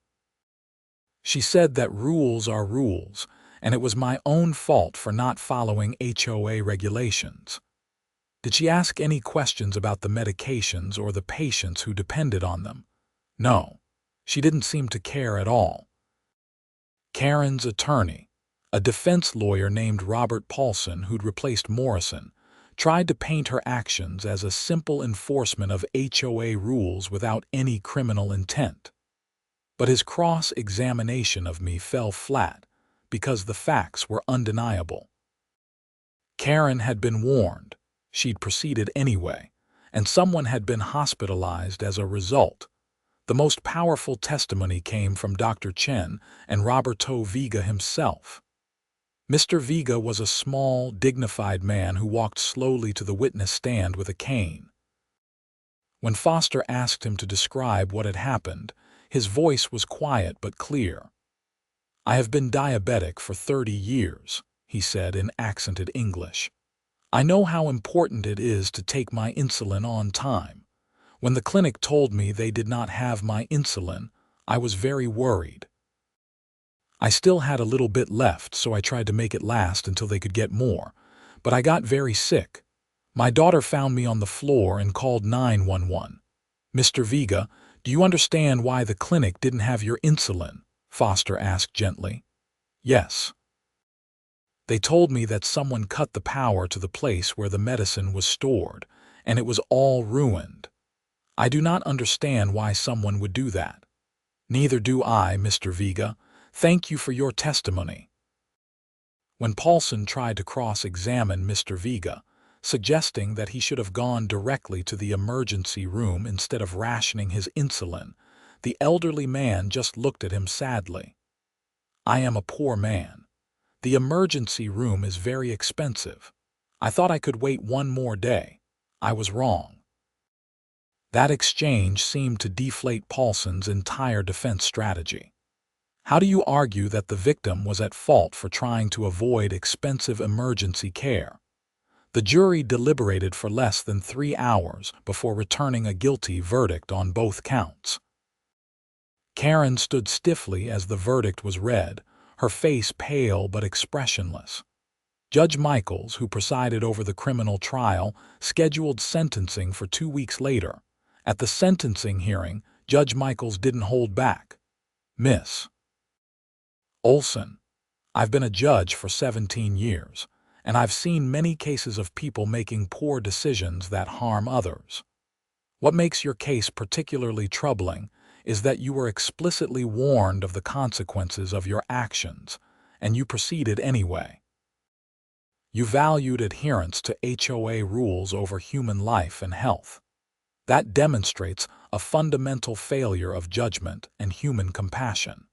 She said that rules are rules, and it was my own fault for not following HOA regulations. Did she ask any questions about the medications or the patients who depended on them? No, she didn't seem to care at all. Karren's attorney, a defense lawyer named Robert Paulson who'd replaced Morrison, tried to paint her actions as a simple enforcement of HOA rules without any criminal intent. But his cross-examination of me fell flat because the facts were undeniable. Karren had been warned, she'd proceeded anyway, and someone had been hospitalized as a result. The most powerful testimony came from Dr. Chen and Roberto Vega himself. Mr. Vega was a small, dignified man who walked slowly to the witness stand with a cane. When Foster asked him to describe what had happened, his voice was quiet but clear. "I have been diabetic for 30 years, he said in accented English. "I know how important it is to take my insulin on time. When the clinic told me they did not have my insulin, I was very worried. I still had a little bit left, so I tried to make it last until they could get more, but I got very sick. My daughter found me on the floor and called 911. Mr. Vega, do you understand why the clinic didn't have your insulin?" Foster asked gently. "Yes. They told me that someone cut the power to the place where the medicine was stored, and it was all ruined. I do not understand why someone would do that." "Neither do I, Mr. Vega. Thank you for your testimony." When Paulson tried to cross-examine Mr. Vega, suggesting that he should have gone directly to the emergency room instead of rationing his insulin, the elderly man just looked at him sadly. "I am a poor man. The emergency room is very expensive. I thought I could wait one more day. I was wrong." That exchange seemed to deflate Paulson's entire defense strategy. How do you argue that the victim was at fault for trying to avoid expensive emergency care? The jury deliberated for less than 3 hours before returning a guilty verdict on both counts. Karren stood stiffly as the verdict was read, her face pale but expressionless. Judge Michaels, who presided over the criminal trial, scheduled sentencing for 2 weeks later. At the sentencing hearing, Judge Michaels didn't hold back. "Miss Olsen, I've been a judge for 17 years, and I've seen many cases of people making poor decisions that harm others. What makes your case particularly troubling is that you were explicitly warned of the consequences of your actions, and you proceeded anyway. You valued adherence to HOA rules over human life and health. That demonstrates a fundamental failure of judgment and human compassion."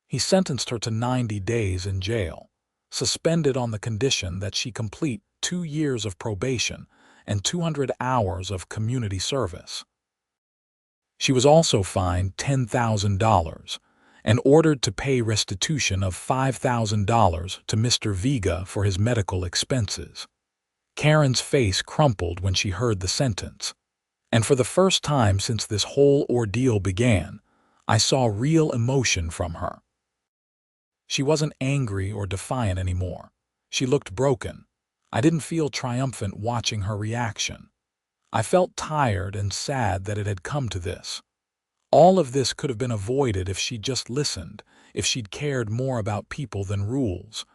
He sentenced her to 90 days in jail, suspended on the condition that she complete 2 years of probation and 200 hours of community service. She was also fined $10,000 and ordered to pay restitution of $5,000 to Mr. Vega for his medical expenses. Karren's face crumpled when she heard the sentence, and for the first time since this whole ordeal began, I saw real emotion from her. She wasn't angry or defiant anymore. She looked broken. I didn't feel triumphant watching her reaction. I felt tired and sad that it had come to this. All of this could have been avoided if she'd just listened, if she'd cared more about people than rules.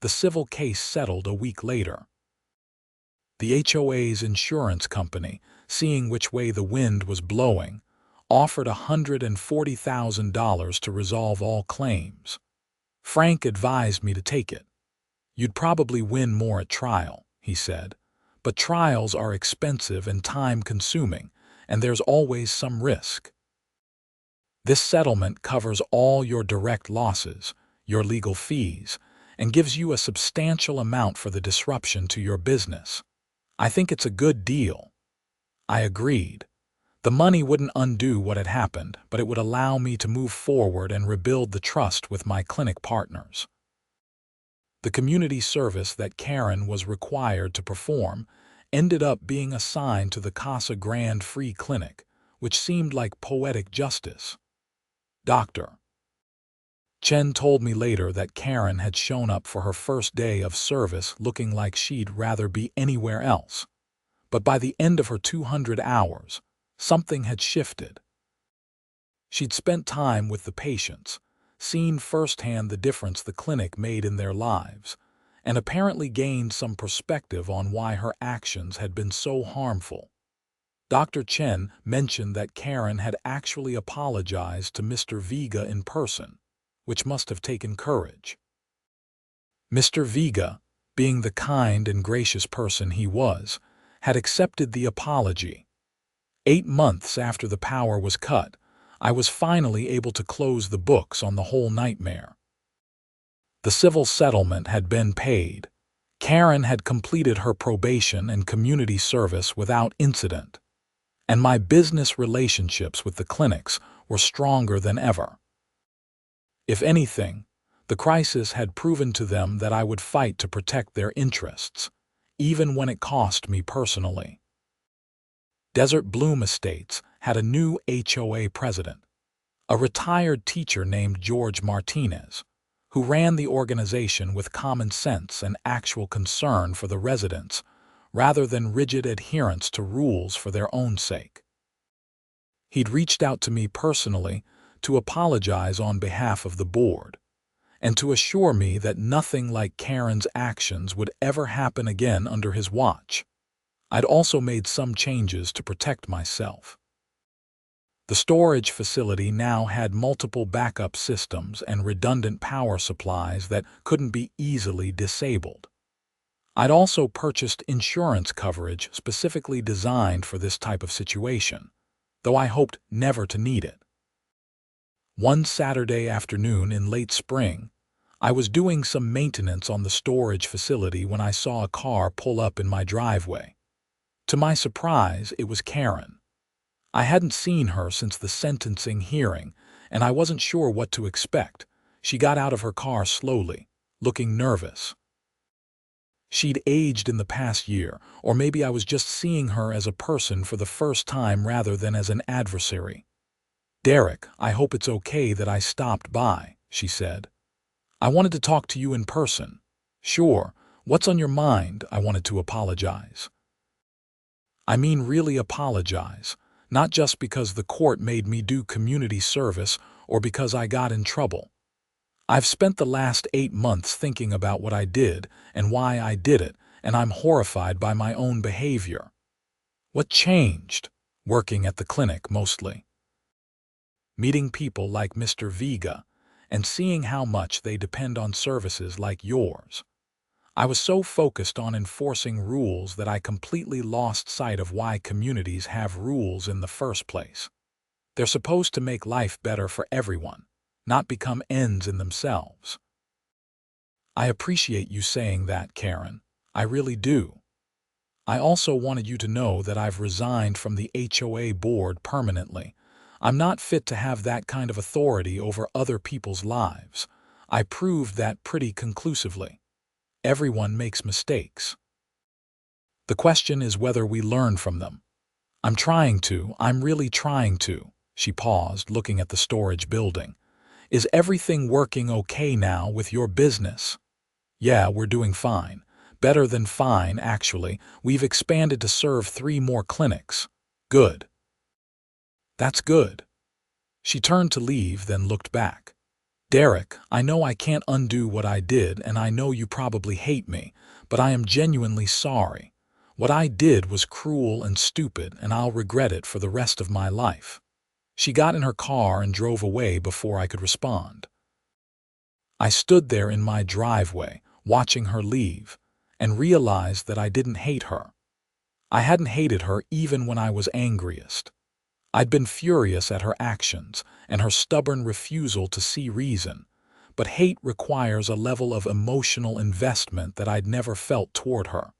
The civil case settled a week later. The HOA's insurance company, seeing which way the wind was blowing, offered $140,000 to resolve all claims. Frank advised me to take it. "You'd probably win more at trial," he said, "but trials are expensive and time-consuming, and there's always some risk. This settlement covers all your direct losses, your legal fees, and gives you a substantial amount for the disruption to your business. I think it's a good deal." I agreed. The money wouldn't undo what had happened, but it would allow me to move forward and rebuild the trust with my clinic partners. The community service that Karren was required to perform ended up being assigned to the Casa Grande Free Clinic, which seemed like poetic justice. Dr. Chen told me later that Karren had shown up for her first day of service looking like she'd rather be anywhere else. But by the end of her 200 hours, something had shifted. She'd spent time with the patients, seen firsthand the difference the clinic made in their lives, and apparently gained some perspective on why her actions had been so harmful. Dr. Chen mentioned that Karren had actually apologized to Mr. Vega in person, which must have taken courage. Mr. Vega, being the kind and gracious person he was, had accepted the apology. 8 months after the power was cut, I was finally able to close the books on the whole nightmare. The civil settlement had been paid. Karren had completed her probation and community service without incident, and my business relationships with the clinics were stronger than ever. If anything, the crisis had proven to them that I would fight to protect their interests, even when it cost me personally. Desert Bloom Estates had a new HOA president, a retired teacher named George Martinez, who ran the organization with common sense and actual concern for the residents, rather than rigid adherence to rules for their own sake. He'd reached out to me personally to apologize on behalf of the board, and to assure me that nothing like Karren's actions would ever happen again under his watch. I'd also made some changes to protect myself. The storage facility now had multiple backup systems and redundant power supplies that couldn't be easily disabled. I'd also purchased insurance coverage specifically designed for this type of situation, though I hoped never to need it. One Saturday afternoon in late spring, I was doing some maintenance on the storage facility when I saw a car pull up in my driveway. To my surprise, it was Karren. I hadn't seen her since the sentencing hearing, and I wasn't sure what to expect. She got out of her car slowly, looking nervous. She'd aged in the past year, or maybe I was just seeing her as a person for the first time rather than as an adversary. "Derek, I hope it's okay that I stopped by," she said. "I wanted to talk to you in person." "Sure, what's on your mind?" I wanted to apologize. I mean really apologize, not just because the court made me do community service or because I got in trouble. I've spent the last 8 months thinking about what I did and why I did it, and I'm horrified by my own behavior. What changed? Working at the clinic mostly. Meeting people like Mr. Vega and seeing how much they depend on services like yours. I was so focused on enforcing rules that I completely lost sight of why communities have rules in the first place. They're supposed to make life better for everyone, not become ends in themselves. I appreciate you saying that, Karren. I really do. I also wanted you to know that I've resigned from the HOA board permanently. I'm not fit to have that kind of authority over other people's lives. I proved that pretty conclusively. Everyone makes mistakes. The question is whether we learn from them. I'm really trying to. She paused, looking at the storage building. Is everything working okay now with your business? Yeah, we're doing fine. Better than fine, actually. We've expanded to serve 3 more clinics. Good. That's good. She turned to leave, then looked back. Derek, I know I can't undo what I did, and I know you probably hate me, but I am genuinely sorry. What I did was cruel and stupid, and I'll regret it for the rest of my life. She got in her car and drove away before I could respond. I stood there in my driveway, watching her leave, and realized that I didn't hate her. I hadn't hated her even when I was angriest. I'd been furious at her actions and her stubborn refusal to see reason, but hate requires a level of emotional investment that I'd never felt toward her.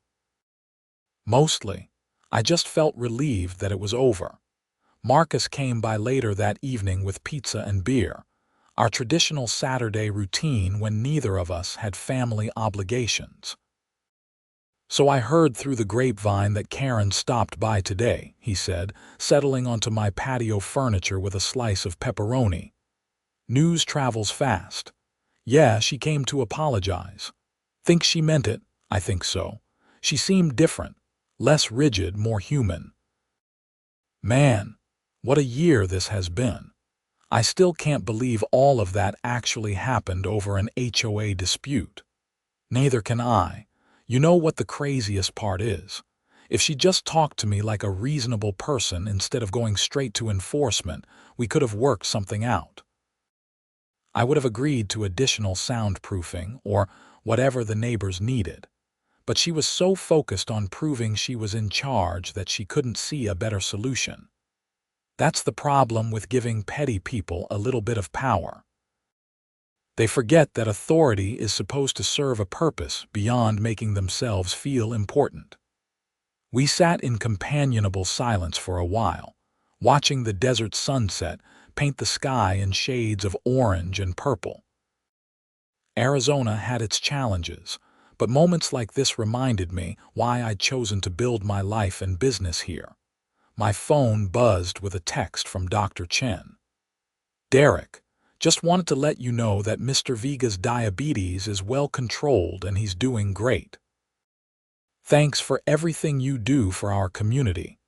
Mostly, I just felt relieved that it was over. Marcus came by later that evening with pizza and beer, our traditional Saturday routine when neither of us had family obligations. "So I heard through the grapevine that Karren stopped by today," he said, settling onto my patio furniture with a slice of pepperoni. "News travels fast. Yeah, she came to apologize. Think she meant it? I think so. She seemed different, less rigid, more human. Man, what a year this has been. I still can't believe all of that actually happened over an HOA dispute. Neither can I. You know what the craziest part is? If she just talked to me like a reasonable person instead of going straight to enforcement, we could have worked something out. I would have agreed to additional soundproofing or whatever the neighbors needed. But she was so focused on proving she was in charge that she couldn't see a better solution. That's the problem with giving petty people a little bit of power. They forget that authority is supposed to serve a purpose beyond making themselves feel important. We sat in companionable silence for a while, watching the desert sunset paint the sky in shades of orange and purple. Arizona had its challenges, but moments like this reminded me why I'd chosen to build my life and business here. My phone buzzed with a text from Dr. Chen. "Derek, just wanted to let you know that Mr. Vega's diabetes is well controlled and he's doing great. Thanks for everything you do for our community."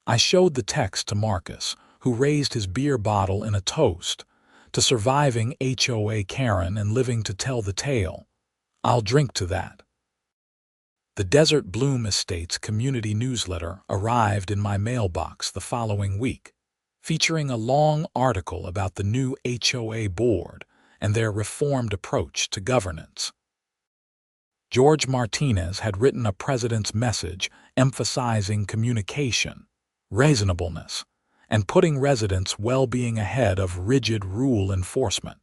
I showed the text to Marcus, who raised his beer bottle in a toast to surviving HOA Karren and living to tell the tale. "I'll drink to that." The Desert Bloom Estates community newsletter arrived in my mailbox the following week, featuring a long article about the new HOA board and their reformed approach to governance. George Martinez had written a president's message emphasizing communication, reasonableness, and putting residents' well-being ahead of rigid rule enforcement.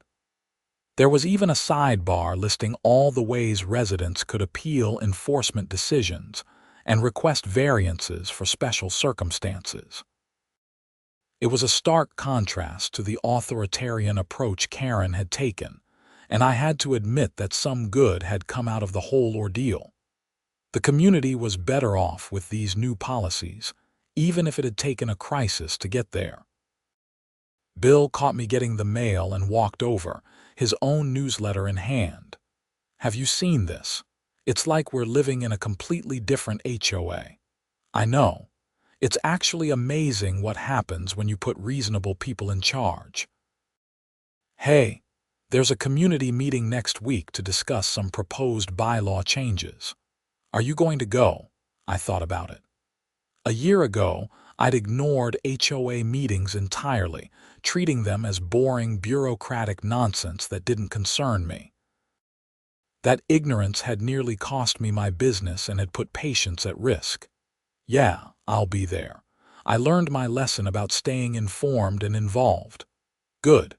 There was even a sidebar listing all the ways residents could appeal enforcement decisions and request variances for special circumstances. It was a stark contrast to the authoritarian approach Karren had taken, and I had to admit that some good had come out of the whole ordeal. The community was better off with these new policies, even if it had taken a crisis to get there. Bill caught me getting the mail and walked over, his own newsletter in hand. "Have you seen this? It's like we're living in a completely different HOA. "I know. It's actually amazing what happens when you put reasonable people in charge." "Hey, there's a community meeting next week to discuss some proposed bylaw changes. Are you going to go?" I thought about it. A year ago, I'd ignored HOA meetings entirely, treating them as boring bureaucratic nonsense that didn't concern me. That ignorance had nearly cost me my business and had put patients at risk. Yeah, I'll be there. I learned my lesson about staying informed and involved. Good.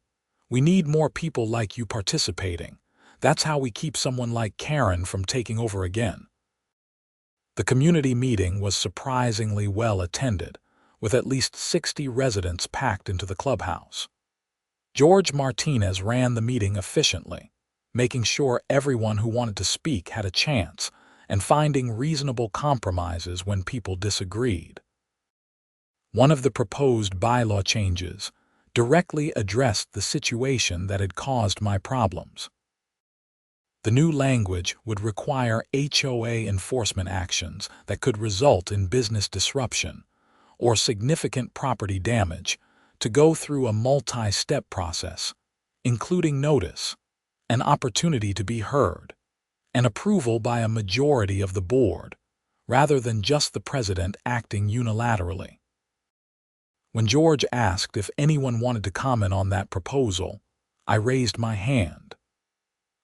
We need more people like you participating. That's how we keep someone like Karren from taking over again. The community meeting was surprisingly well attended, with at least 60 residents packed into the clubhouse. George Martinez ran the meeting efficiently, making sure everyone who wanted to speak had a chance and finding reasonable compromises when people disagreed. One of the proposed bylaw changes directly addressed the situation that had caused my problems. The new language would require HOA enforcement actions that could result in business disruption or significant property damage to go through a multi-step process, including notice, an opportunity to be heard, and approval by a majority of the board, rather than just the president acting unilaterally. When George asked if anyone wanted to comment on that proposal, I raised my hand.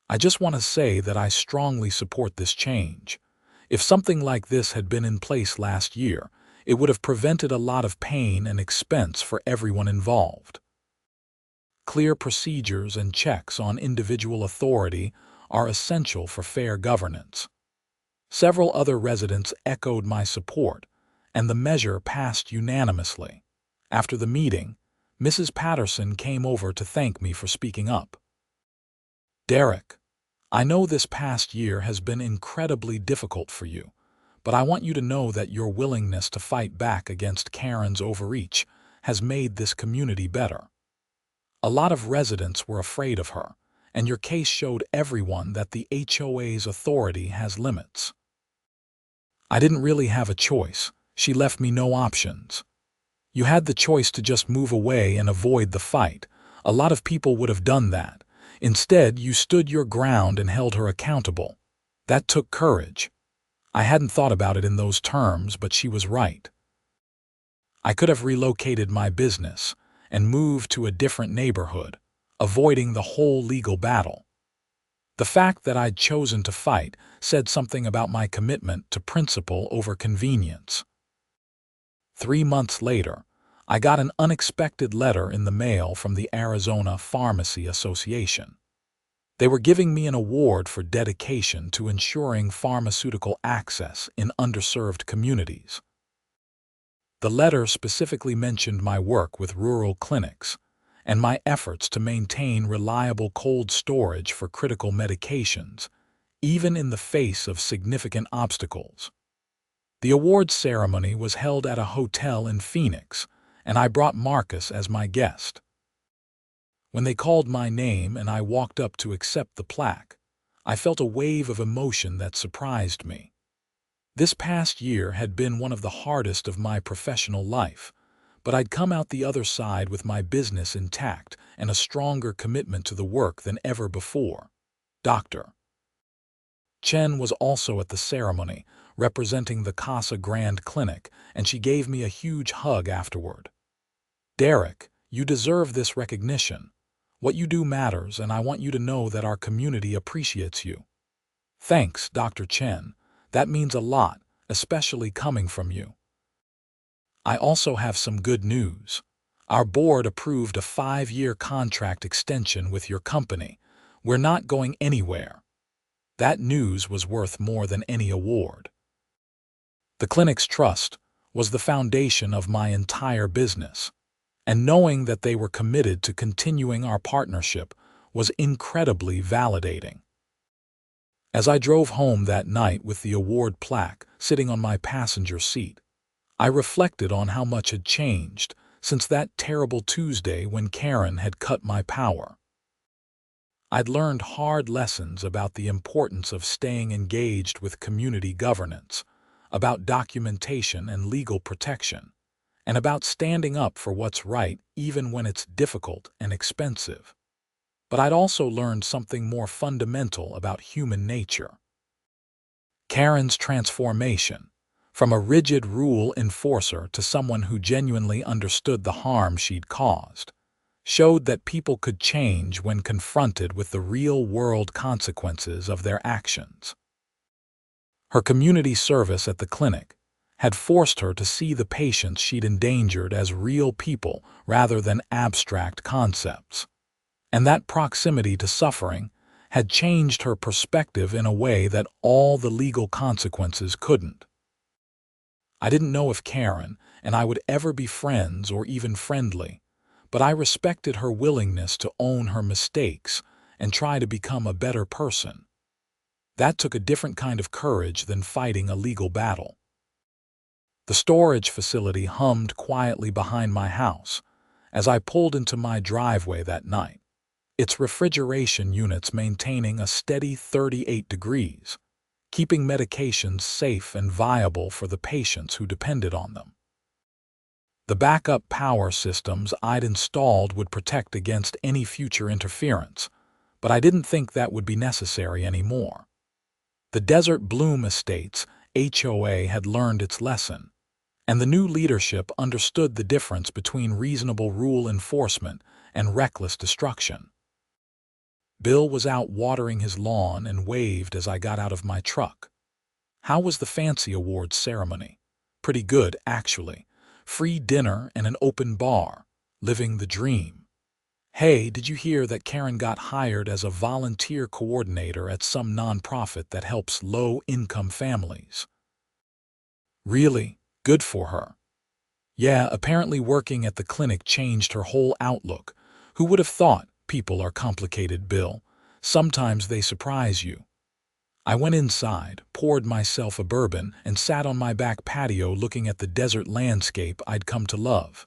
"I just want to say that I strongly support this change. If something like this had been in place last year, it would have prevented a lot of pain and expense for everyone involved." Clear procedures and checks on individual authority are essential for fair governance. Several other residents echoed my support, and the measure passed unanimously. After the meeting, Mrs. Patterson came over to thank me for speaking up. "Derek, I know this past year has been incredibly difficult for you, but I want you to know that your willingness to fight back against Karren's overreach has made this community better. A lot of residents were afraid of her, and your case showed everyone that the HOA's authority has limits. I didn't really have a choice. She left me no options. You had the choice to just move away and avoid the fight. A lot of people would have done that. Instead, you stood your ground and held her accountable. That took courage. I hadn't thought about it in those terms, but she was right. I could have relocated my business and moved to a different neighborhood, avoiding the whole legal battle. The fact that I'd chosen to fight said something about my commitment to principle over convenience. 3 months later, I got an unexpected letter in the mail from the Arizona Pharmacy Association. They were giving me an award for dedication to ensuring pharmaceutical access in underserved communities. The letter specifically mentioned my work with rural clinics and my efforts to maintain reliable cold storage for critical medications, even in the face of significant obstacles. The awards ceremony was held at a hotel in Phoenix, and I brought Marcus as my guest. When they called my name and I walked up to accept the plaque, I felt a wave of emotion that surprised me. This past year had been one of the hardest of my professional life, but I'd come out the other side with my business intact and a stronger commitment to the work than ever before. Dr. Chen was also at the ceremony, representing the Casa Grande Clinic, and she gave me a huge hug afterward. "Derek, you deserve this recognition. What you do matters, and I want you to know that our community appreciates you." "Thanks, Dr. Chen. That means a lot, especially coming from you." I also have some good news. Our board approved a 5-year contract extension with your company. We're not going anywhere. That news was worth more than any award. The clinic's trust was the foundation of my entire business, and knowing that they were committed to continuing our partnership was incredibly validating. As I drove home that night with the award plaque sitting on my passenger seat, I reflected on how much had changed since that terrible Tuesday when Karren had cut my power. I'd learned hard lessons about the importance of staying engaged with community governance, about documentation and legal protection, and about standing up for what's right even when it's difficult and expensive. But I'd also learned something more fundamental about human nature. Karren's transformation, from a rigid rule enforcer to someone who genuinely understood the harm she'd caused, showed that people could change when confronted with the real-world consequences of their actions. Her community service at the clinic had forced her to see the patients she'd endangered as real people rather than abstract concepts. And that proximity to suffering had changed her perspective in a way that all the legal consequences couldn't. I didn't know if Karren and I would ever be friends or even friendly, but I respected her willingness to own her mistakes and try to become a better person. That took a different kind of courage than fighting a legal battle. The storage facility hummed quietly behind my house as I pulled into my driveway that night, its refrigeration units maintaining a steady 38 degrees, keeping medications safe and viable for the patients who depended on them. The backup power systems I'd installed would protect against any future interference, but I didn't think that would be necessary anymore. The Desert Bloom Estates HOA had learned its lesson, and the new leadership understood the difference between reasonable rule enforcement and reckless destruction. Bill was out watering his lawn and waved as I got out of my truck. "How was the fancy awards ceremony?" "Pretty good, actually. Free dinner and an open bar. Living the dream." Hey, did you hear that Karren got hired as a volunteer coordinator at some nonprofit that helps low-income families? Really? Good for her. Yeah, apparently working at the clinic changed her whole outlook. Who would have thought? People are complicated, Bill. Sometimes they surprise you. I went inside, poured myself a bourbon, and sat on my back patio looking at the desert landscape I'd come to love.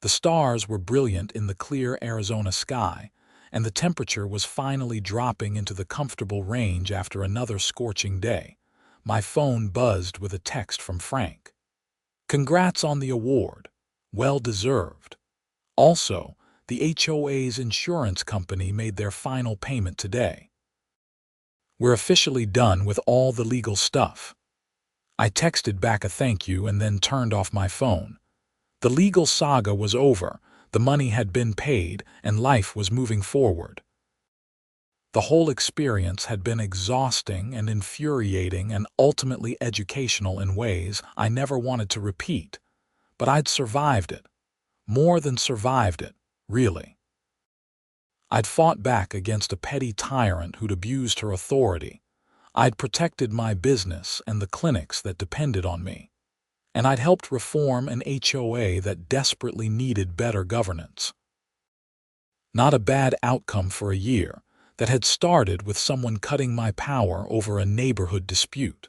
The stars were brilliant in the clear Arizona sky, and the temperature was finally dropping into the comfortable range after another scorching day. My phone buzzed with a text from Frank. Congrats on the award. Well deserved. Also, the HOA's insurance company made their final payment today. We're officially done with all the legal stuff. I texted back a thank you and then turned off my phone. The legal saga was over, the money had been paid, and life was moving forward. The whole experience had been exhausting and infuriating and ultimately educational in ways I never wanted to repeat, but I'd survived it. More than survived it, really. I'd fought back against a petty tyrant who'd abused her authority. I'd protected my business and the clinics that depended on me. And I'd helped reform an HOA that desperately needed better governance. Not a bad outcome for a year that had started with someone cutting my power over a neighborhood dispute.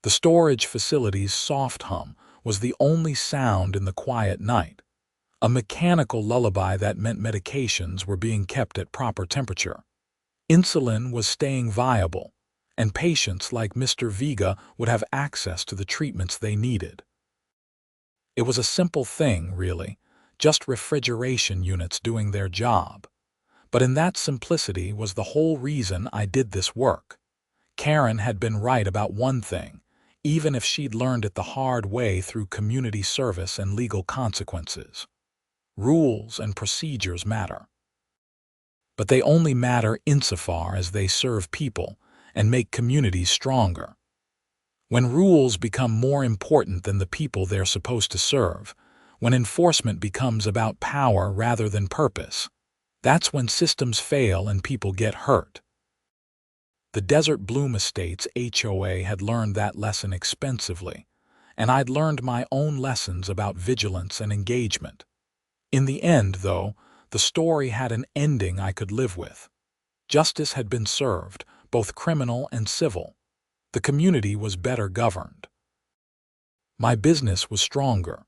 The storage facility's soft hum was the only sound in the quiet night, a mechanical lullaby that meant medications were being kept at proper temperature. Insulin was staying viable, and patients like Mr. Vega would have access to the treatments they needed. It was a simple thing, really, just refrigeration units doing their job. But in that simplicity was the whole reason I did this work. Karren had been right about one thing, even if she'd learned it the hard way through community service and legal consequences. Rules and procedures matter. But they only matter insofar as they serve people and make communities stronger. When rules become more important than the people they're supposed to serve, when enforcement becomes about power rather than purpose, that's when systems fail and people get hurt. The Desert Bloom Estates HOA had learned that lesson expensively, and I'd learned my own lessons about vigilance and engagement. In the end, though, the story had an ending I could live with. Justice had been served, both criminal and civil. The community was better governed. My business was stronger,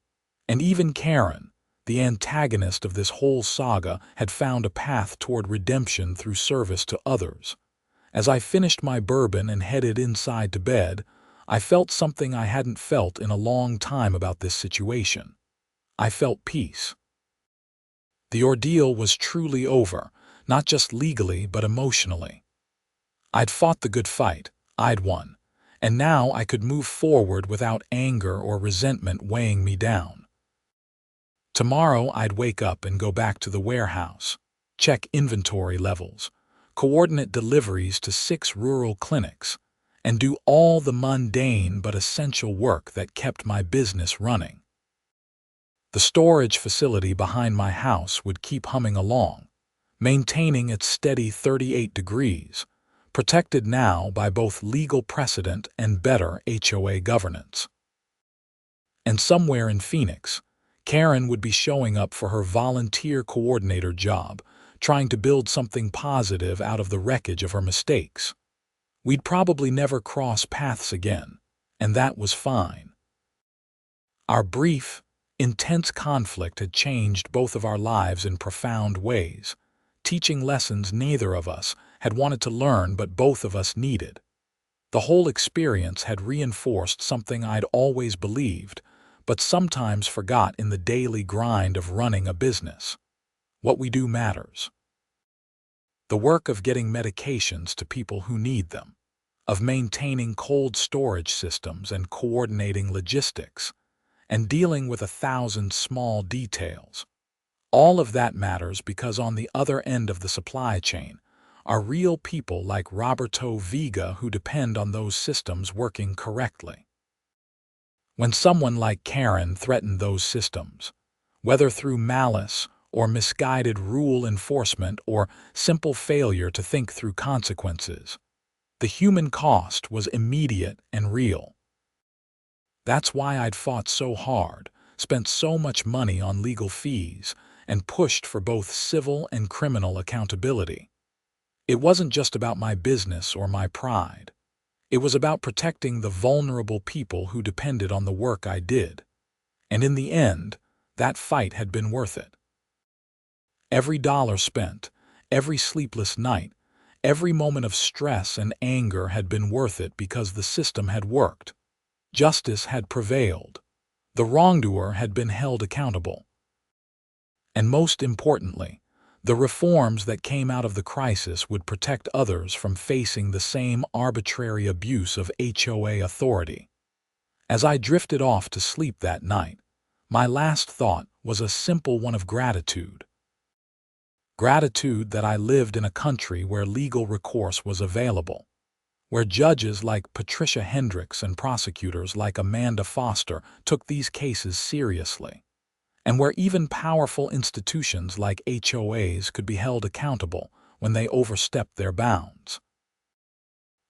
and even Karren, the antagonist of this whole saga, had found a path toward redemption through service to others. As I finished my bourbon and headed inside to bed, I felt something I hadn't felt in a long time about this situation. I felt peace. The ordeal was truly over, not just legally but emotionally. I'd fought the good fight, I'd won, and now I could move forward without anger or resentment weighing me down. Tomorrow I'd wake up and go back to the warehouse, check inventory levels, coordinate deliveries to 6 rural clinics, and do all the mundane but essential work that kept my business running. The storage facility behind my house would keep humming along, maintaining its steady 38 degrees, protected now by both legal precedent and better HOA governance. And somewhere in Phoenix, Karren would be showing up for her volunteer coordinator job, trying to build something positive out of the wreckage of her mistakes. We'd probably never cross paths again, and that was fine. Our brief, intense conflict had changed both of our lives in profound ways, teaching lessons neither of us had wanted to learn but both of us needed. The whole experience had reinforced something I'd always believed, but sometimes forgot in the daily grind of running a business. What we do matters. The work of getting medications to people who need them, of maintaining cold storage systems and coordinating logistics, and dealing with 1,000 small details. All of that matters because on the other end of the supply chain are real people like Roberto Vega who depend on those systems working correctly. When someone like Karren threatened those systems, whether through malice or misguided rule enforcement, or simple failure to think through consequences. The human cost was immediate and real. That's why I'd fought so hard, spent so much money on legal fees, and pushed for both civil and criminal accountability. It wasn't just about my business or my pride. It was about protecting the vulnerable people who depended on the work I did. And in the end, that fight had been worth it. Every dollar spent, every sleepless night, every moment of stress and anger had been worth it because the system had worked. Justice had prevailed. The wrongdoer had been held accountable. And most importantly, the reforms that came out of the crisis would protect others from facing the same arbitrary abuse of HOA authority. As I drifted off to sleep that night, my last thought was a simple one of gratitude. Gratitude that I lived in a country where legal recourse was available, where judges like Patricia Hendricks and prosecutors like Amanda Foster took these cases seriously, and where even powerful institutions like HOAs could be held accountable when they overstepped their bounds.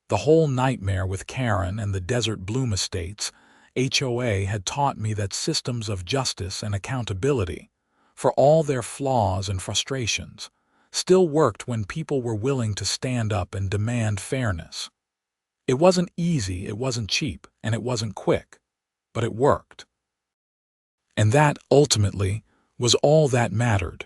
The whole nightmare with Karren and the Desert Bloom estates, HOA had taught me that systems of justice and accountability, for all their flaws and frustrations, still worked when people were willing to stand up and demand fairness. It wasn't easy, it wasn't cheap, and it wasn't quick, but it worked. And that, ultimately, was all that mattered.